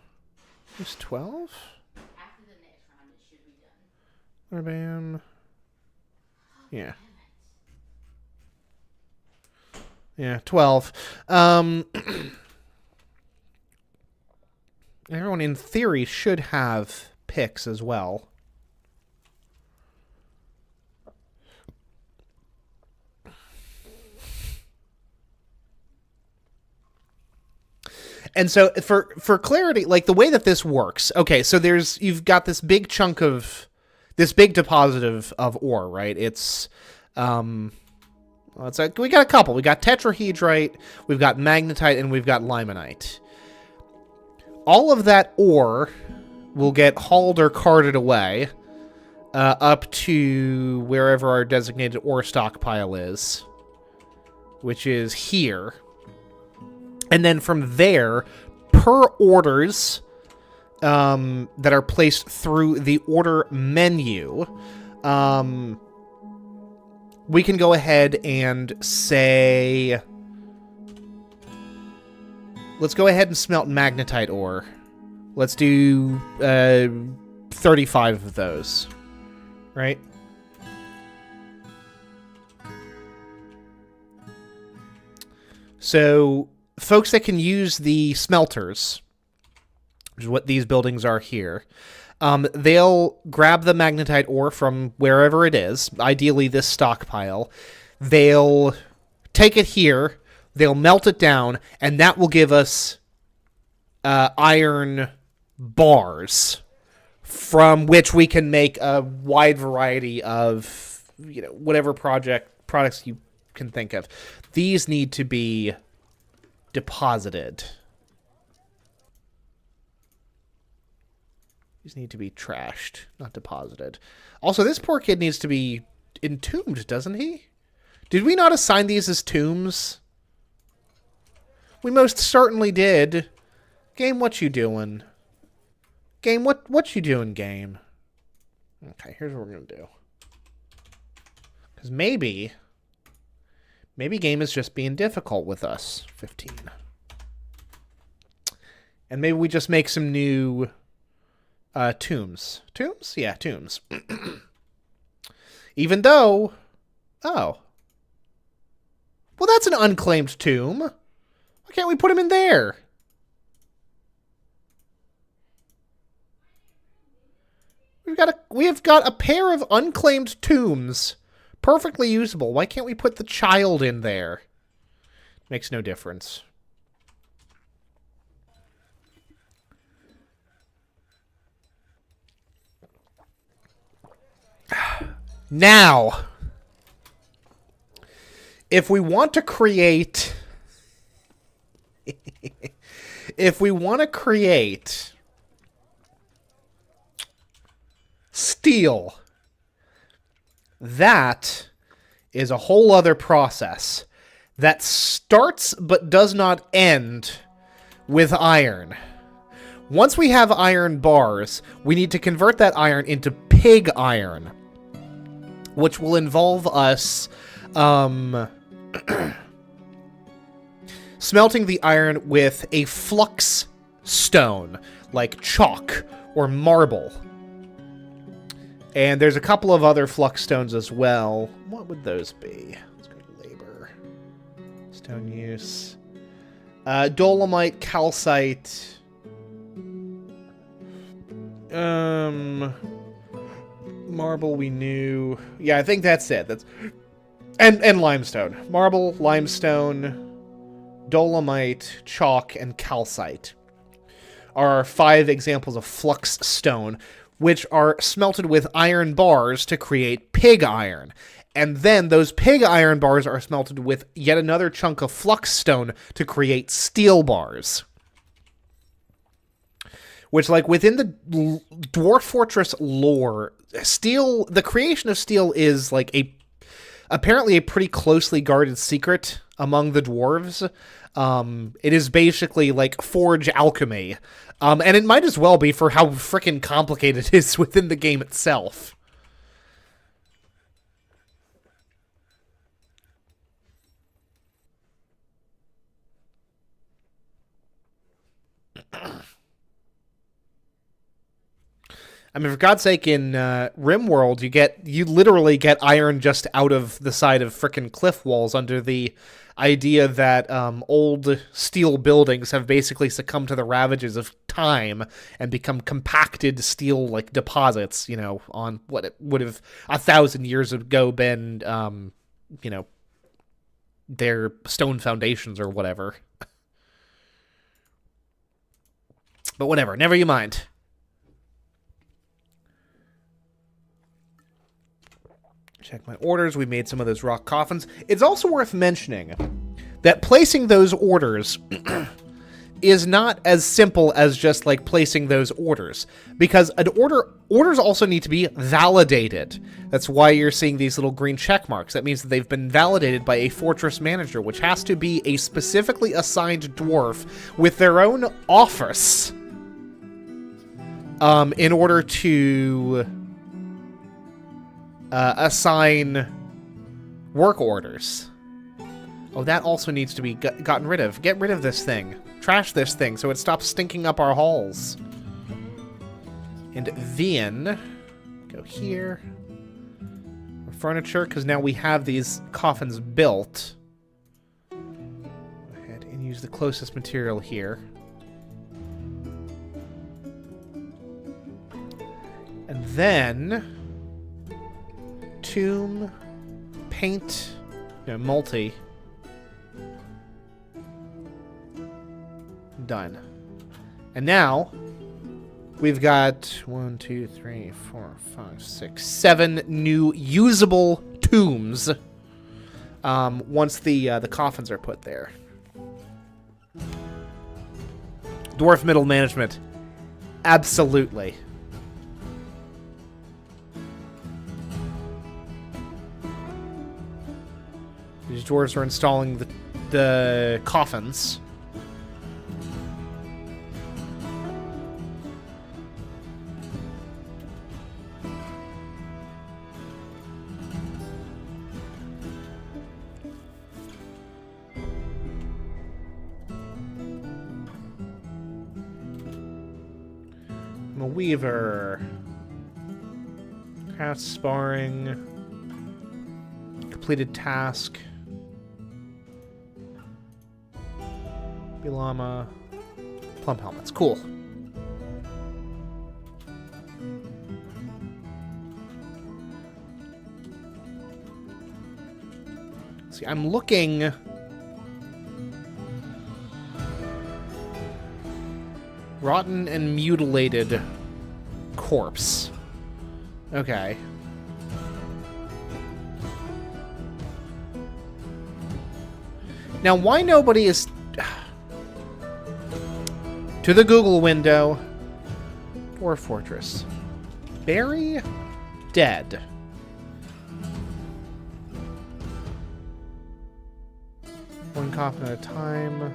Who's 12? After the next round, it should be done. Bam. Yeah. Yeah, 12. Everyone in theory should have picks as well. And so for clarity, like the way that this works, okay, so you've got this big chunk of, this big deposit of ore, right? It's like, we got a couple. We got tetrahedrite, we've got magnetite, and we've got limonite. All of that ore will get hauled or carted away up to wherever our designated ore stockpile is, which is here. And then from there, per orders that are placed through the order menu, we can go ahead and say, let's go ahead and smelt magnetite ore. Let's do 35 of those. Right? So, folks that can use the smelters, which is what these buildings are here, they'll grab the magnetite ore from wherever it is, ideally this stockpile. They'll take it here, they'll melt it down, and that will give us iron bars, from which we can make a wide variety of, whatever products you can think of. These need to be deposited. These need to be trashed, not deposited. Also, this poor kid needs to be entombed, doesn't he? Did we not assign these as tombs? We most certainly did. Game, what you doing? Game, what you doing, game? Okay, here's what we're going to do. Because maybe game is just being difficult with us. 15. And maybe we just make some new tombs. Tombs? Yeah, tombs. Even though... Oh. Well, that's an unclaimed tomb. Why can't we put him in there? We have got a pair of unclaimed tombs. Perfectly usable. Why can't we put the child in there? Makes no difference. Now, if we want to create... steel... That is a whole other process that starts but does not end with iron. Once we have iron bars, we need to convert that iron into pig iron, which will involve us smelting the iron with a flux stone, like chalk or marble. And there's a couple of other flux stones as well. What would those be? Let's go to labor. Stone use. Dolomite, calcite. Marble we knew. Yeah, I think that's it. And limestone. Marble, limestone, dolomite, chalk, and calcite are our 5 examples of flux stone, which are smelted with iron bars to create pig iron. And then those pig iron bars are smelted with yet another chunk of flux stone to create steel bars. Which, like, within the Dwarf Fortress lore, steel, the creation of steel is, like, apparently a pretty closely guarded secret among the dwarves. It is basically, like, forge alchemy. And it might as well be for how frickin' complicated it is within the game itself. I mean, for God's sake, in RimWorld, you literally get iron just out of the side of frickin' cliff walls under the idea that old steel buildings have basically succumbed to the ravages of time and become compacted steel, like, deposits, on what it would have 1,000 years ago been, their stone foundations or whatever. But whatever, never you mind. Check my orders. We made some of those rock coffins. It's also worth mentioning that placing those orders is not as simple as just, like, placing those orders, because orders also need to be validated. That's why you're seeing these little green check marks. That means that they've been validated by a fortress manager, which has to be a specifically assigned dwarf with their own office in order to assign work orders. Oh, that also needs to be gotten rid of. Get rid of this thing. Trash this thing so it stops stinking up our halls. And then go here. Furniture, because now we have these coffins built. Go ahead and use the closest material here. And then tomb, paint, multi. Done. And now we've got 1, 2, 3, 4, 5, 6, 7 new usable tombs. Once the coffins are put there. Dwarf middle management, absolutely. These dwarves are installing the coffins. I'm a weaver. Craft sparring. Completed task. Llama. Plum helmets. Cool. See, I'm looking. Rotten and mutilated corpse. Okay. Now, why nobody is... To the Google window. Dwarf Fortress. Bury dead. One coffin at a time.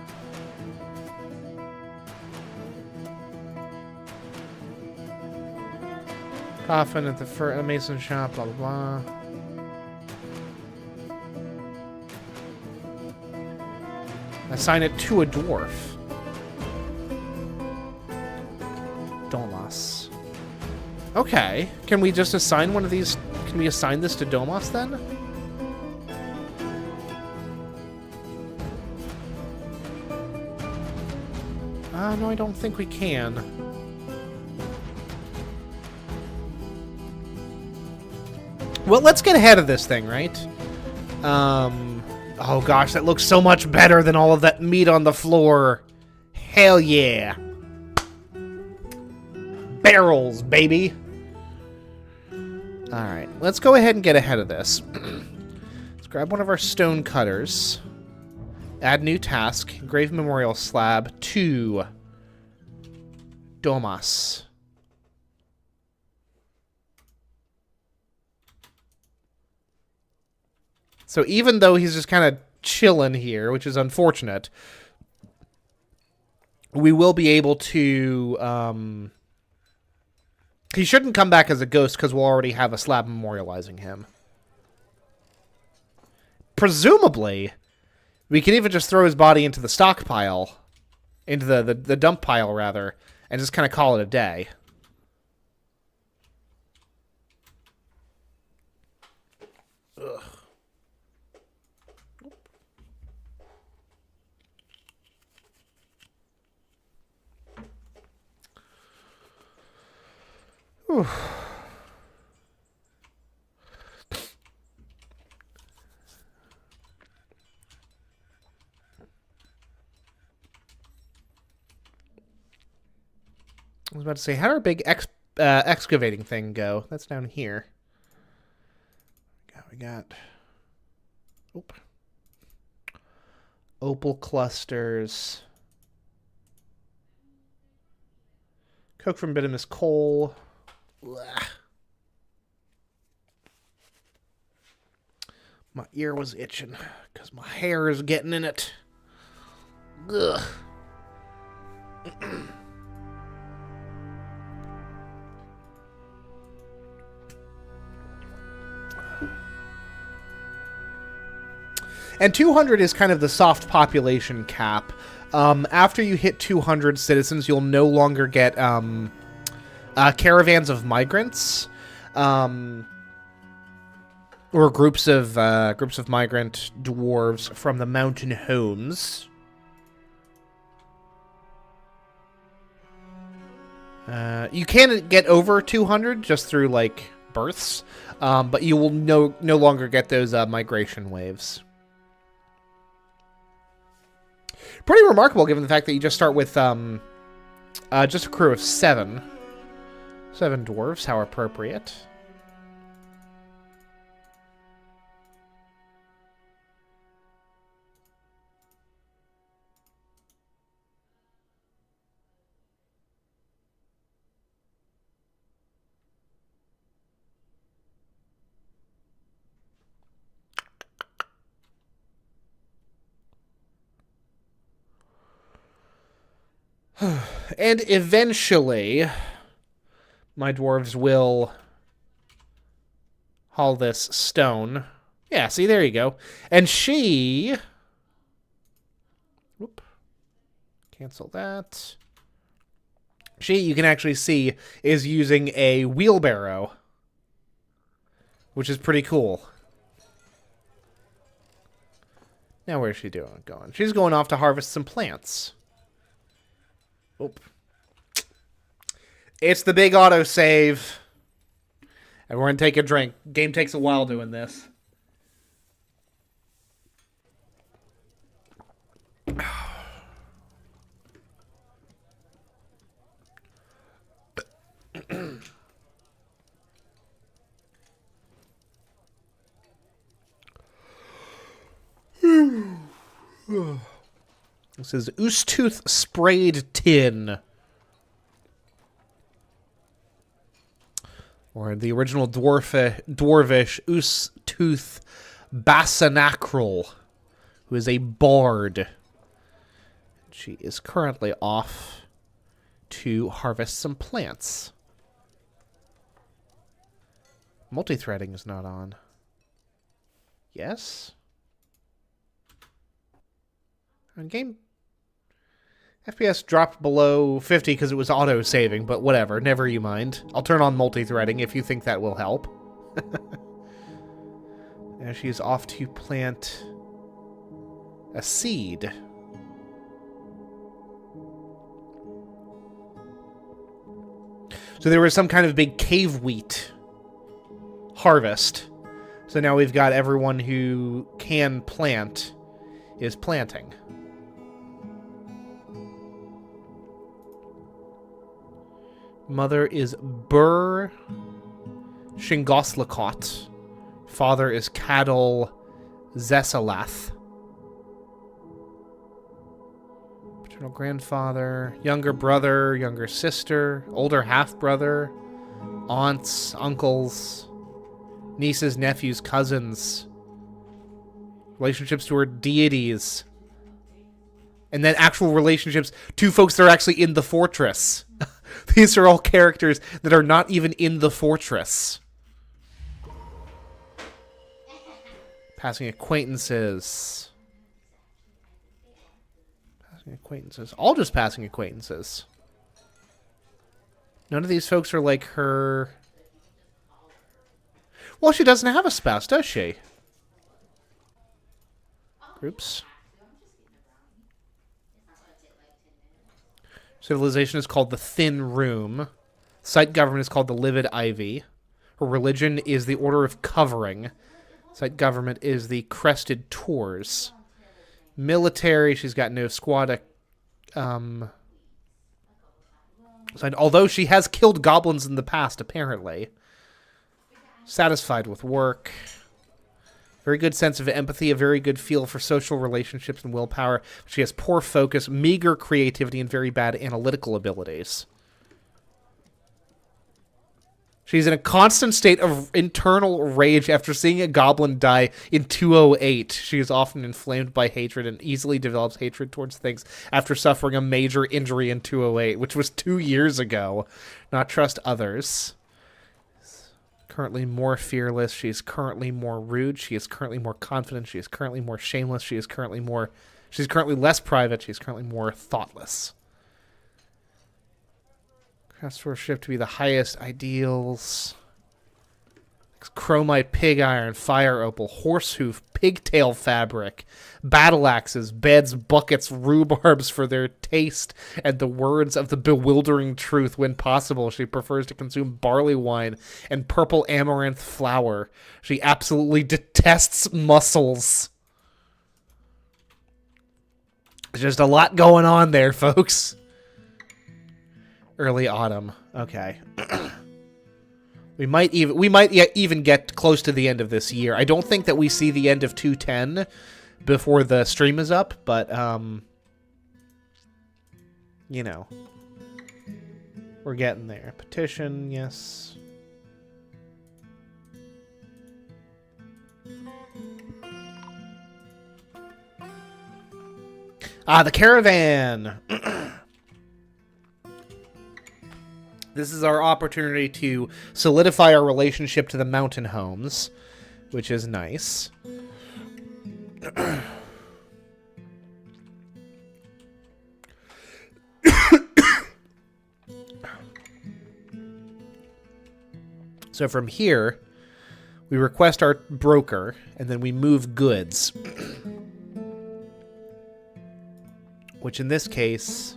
Coffin at the mason shop, blah, blah, blah. Assign it to a dwarf. Domas. Okay. Can we just assign one of these? Can we assign this to Domas then? No, I don't think we can. Well, let's get ahead of this thing, right? Oh gosh, that looks so much better than all of that meat on the floor. Hell yeah. Barrels, baby. Alright, let's go ahead and get ahead of this. Let's grab one of our stone cutters. Add new task. Grave memorial slab to Domas. So even though he's just kind of chilling here, which is unfortunate, we will be able to... he shouldn't come back as a ghost because we'll already have a slab memorializing him. Presumably, we can even just throw his body into the stockpile, into the dump pile, rather, and just kind of call it a day. Ugh. Whew. I was about to say, how did our big excavating thing go? That's down here. We got oop. Opal clusters. Coke from bituminous coal. Blah. My ear was itching because my hair is getting in it. Ugh. And 200 is kind of the soft population cap. After you hit 200 citizens, you'll no longer get caravans of migrants, or groups of migrant dwarves from the mountain homes. You can get over 200 just through like births, but you will no longer get those migration waves. Pretty remarkable, given the fact that you just start with just a crew of 7. 7 dwarves, how appropriate. And eventually, my dwarves will haul this stone. Yeah, see, there you go. And she... Whoop. Cancel that. She, you can actually see, is using a wheelbarrow, which is pretty cool. Now where's she going? She's going off to harvest some plants. Oop. It's the big autosave. Everyone take a drink. Game takes a while doing this. This is Oostooth Sprayed Tin. Or the original Dwarvish Oostooth Basanacral, who is a bard. She is currently off to harvest some plants. Multi-threading is not on. Yes? Game FPS dropped below 50 because it was auto-saving, but whatever, never you mind. I'll turn on multi-threading if you think that will help. Now she's off to plant a seed. So there was some kind of big cave wheat harvest. So now we've got everyone who can plant is planting. Mother is Burr Shingoslakot. Father is Cadol Zesalath. Paternal grandfather, younger brother, younger sister, older half-brother, aunts, uncles, nieces, nephews, cousins, relationships to her deities, and then actual relationships to folks that are actually in the fortress. These are all characters that are not even in the fortress. Passing acquaintances. Passing acquaintances. All just passing acquaintances. None of these folks are like her... Well, she doesn't have a spouse, does she? Groups. Civilization is called the Thin Room. Site government is called the Livid Ivy. Her religion is the Order of Covering. Site government is the Crested Tours. Military, she's got no squad. Although she has killed goblins in the past, apparently. Satisfied with work. Very good sense of empathy, a very good feel for social relationships and willpower. She has poor focus, meager creativity, and very bad analytical abilities. She's in a constant state of internal rage after seeing a goblin die in 208. She is often inflamed by hatred and easily develops hatred towards things after suffering a major injury in 208, which was 2 years ago. Not trust others. Currently more fearless. She is currently more rude. She is currently more confident. She is currently more shameless. She's currently less private. She's currently more thoughtless. Craft ship to be the highest ideals. Chromite, pig iron, fire opal, horsehoof, pigtail fabric, battle axes, beds, buckets, rhubarbs for their taste, and the words of the bewildering truth. When possible, she prefers to consume barley wine and purple amaranth flour. She absolutely detests mussels. There's just a lot going on there, folks. Early autumn. Okay. We might even get close to the end of this year. I don't think that we see the end of 210 before the stream is up, but you know, we're getting there. Petition, yes. Ah, the caravan. This is our opportunity to solidify our relationship to the mountain homes, which is nice. So from here, we request our broker, and then we move goods. Which in this case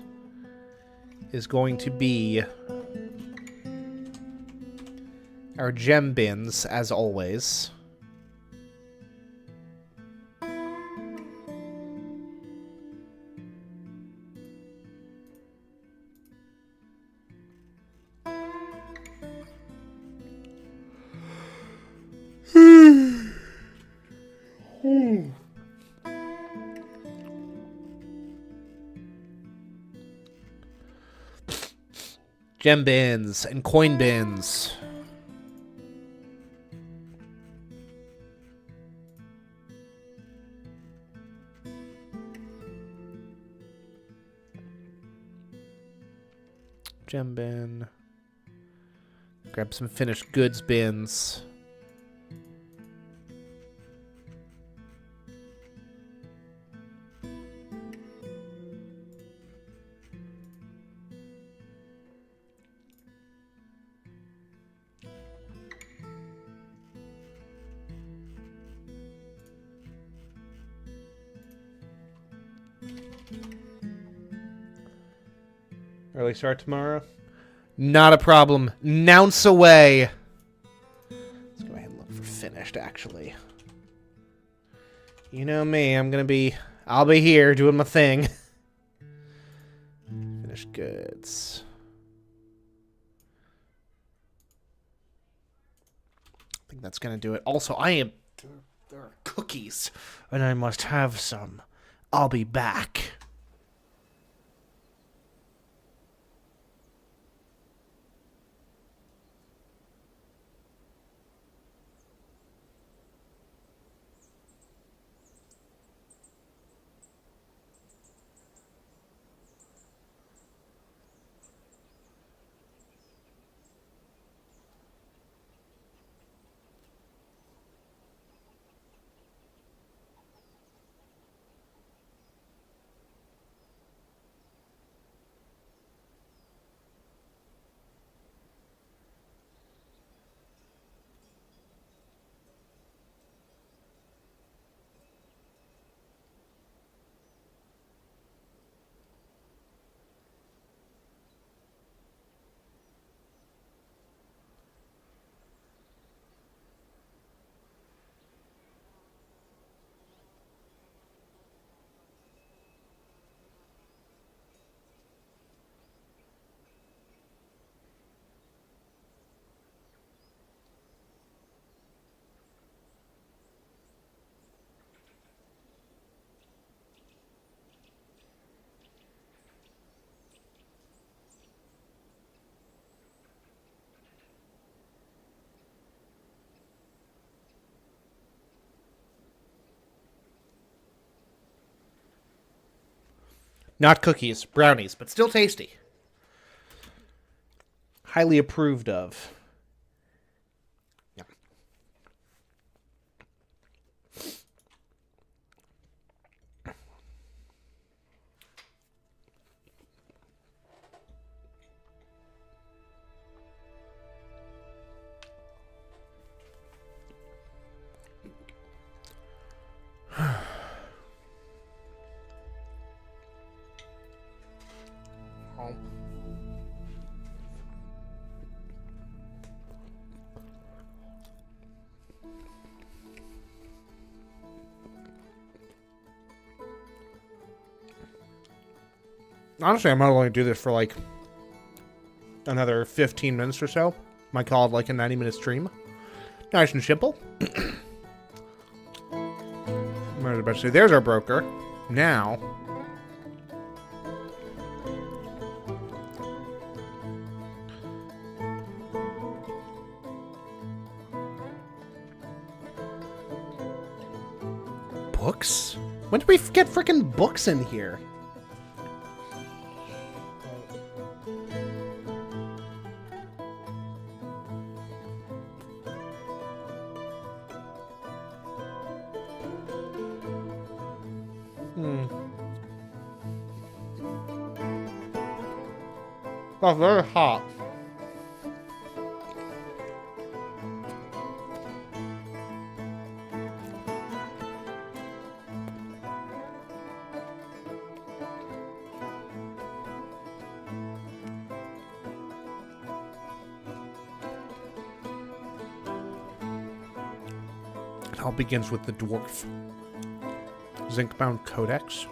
is going to be our gem bins, as always. Gem bins and coin bins. Gem bin. Grab some finished goods bins. Early start tomorrow? Not a problem. Nounce away. Let's go ahead and look for finished, actually. You know me, I'll be here doing my thing. Finished goods. I think that's gonna do it. Also, there are cookies, and I must have some. I'll be back. Not cookies, brownies, but still tasty. Highly approved of. Yeah. Honestly, I might only do this for like another 15 minutes or so. Might call it like a 90-minute stream. Nice and simple. I was about to say, there's our broker. Now, books? When did we get freaking books in here? Oh, very hot. It all begins with the Dwarf. Zinc-bound codex.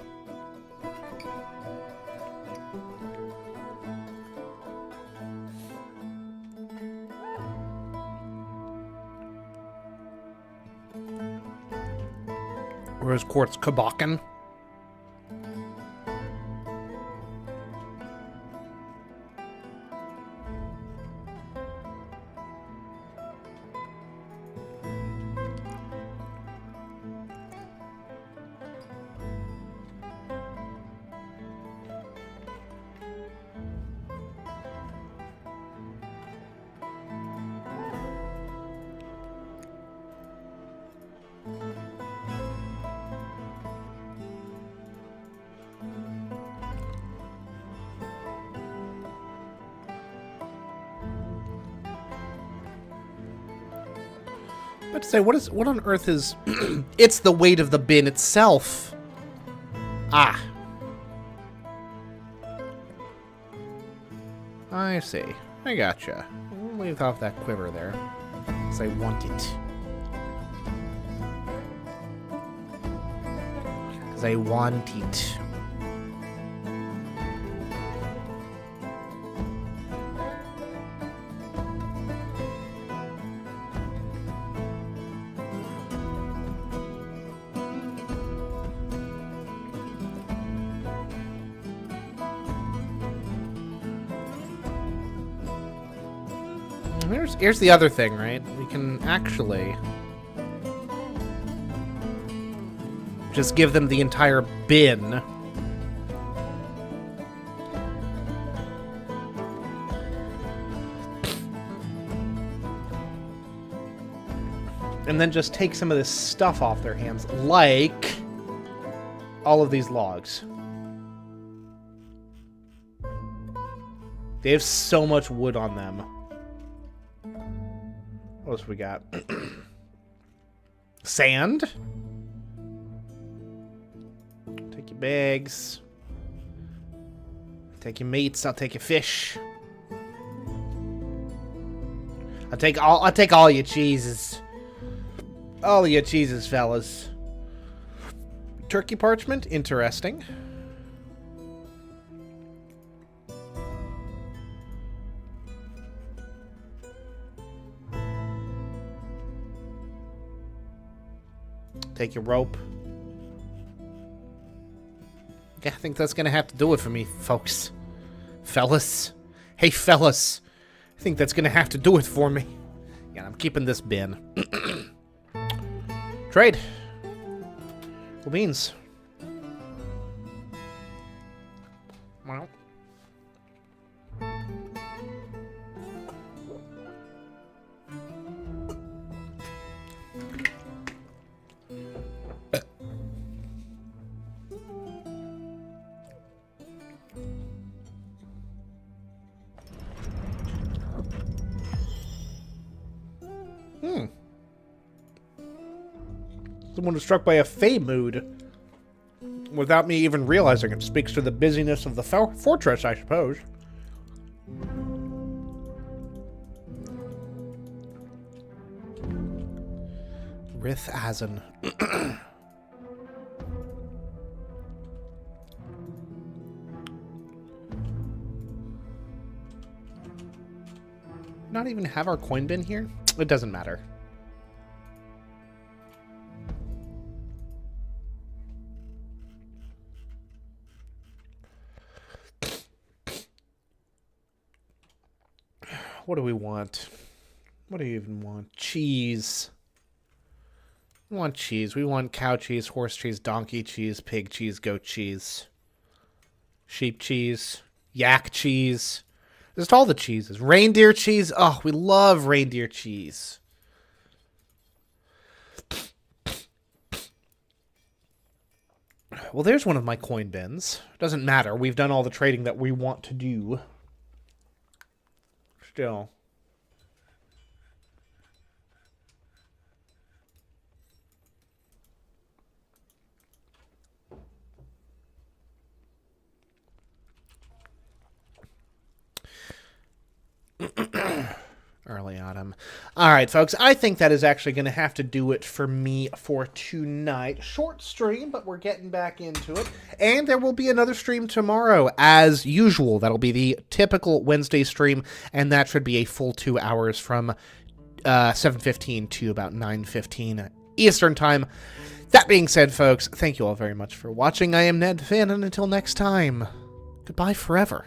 Rose quartz Kabakan. But to say, what on earth is... It's the weight of the bin itself. Ah. I see. I gotcha. We'll leave off that quiver there. Because I want it. Because I want it. Here's the other thing, right? We can actually just give them the entire bin. And then just take some of this stuff off their hands, like all of these logs. They have so much wood on them. What else we got? Sand? Take your bags. Take your meats, I'll take your fish. I'll take all your cheeses. All your cheeses, fellas. Turkey parchment, interesting. Take your rope. Yeah, I think that's gonna have to do it for me, folks. Fellas. Hey, fellas. I think that's gonna have to do it for me. Yeah, I'm keeping this bin. Trade. Cool beans. Well. Someone was struck by a Fey mood without me even realizing it. Speaks to the busyness of the fortress, I suppose. Rith Azen. Not even have our coin bin here? It doesn't matter. What do we want? What do you even want? Cheese. We want cheese. We want cow cheese, horse cheese, donkey cheese, pig cheese, goat cheese, sheep cheese, yak cheese. Just all the cheeses. Reindeer cheese. Oh, we love reindeer cheese. Well, there's one of my coin bins. Doesn't matter. We've done all the trading that we want to do. Still. Early autumn. All right, folks. I think that is actually going to have to do it for me for tonight. Short stream, but we're getting back into it. And there will be another stream tomorrow, as usual. That'll be the typical Wednesday stream, and that should be a full 2 hours from 7:15 to about 9:15 Eastern Time. That being said, folks, thank you all very much for watching. I am Ned Finn, and until next time, goodbye forever.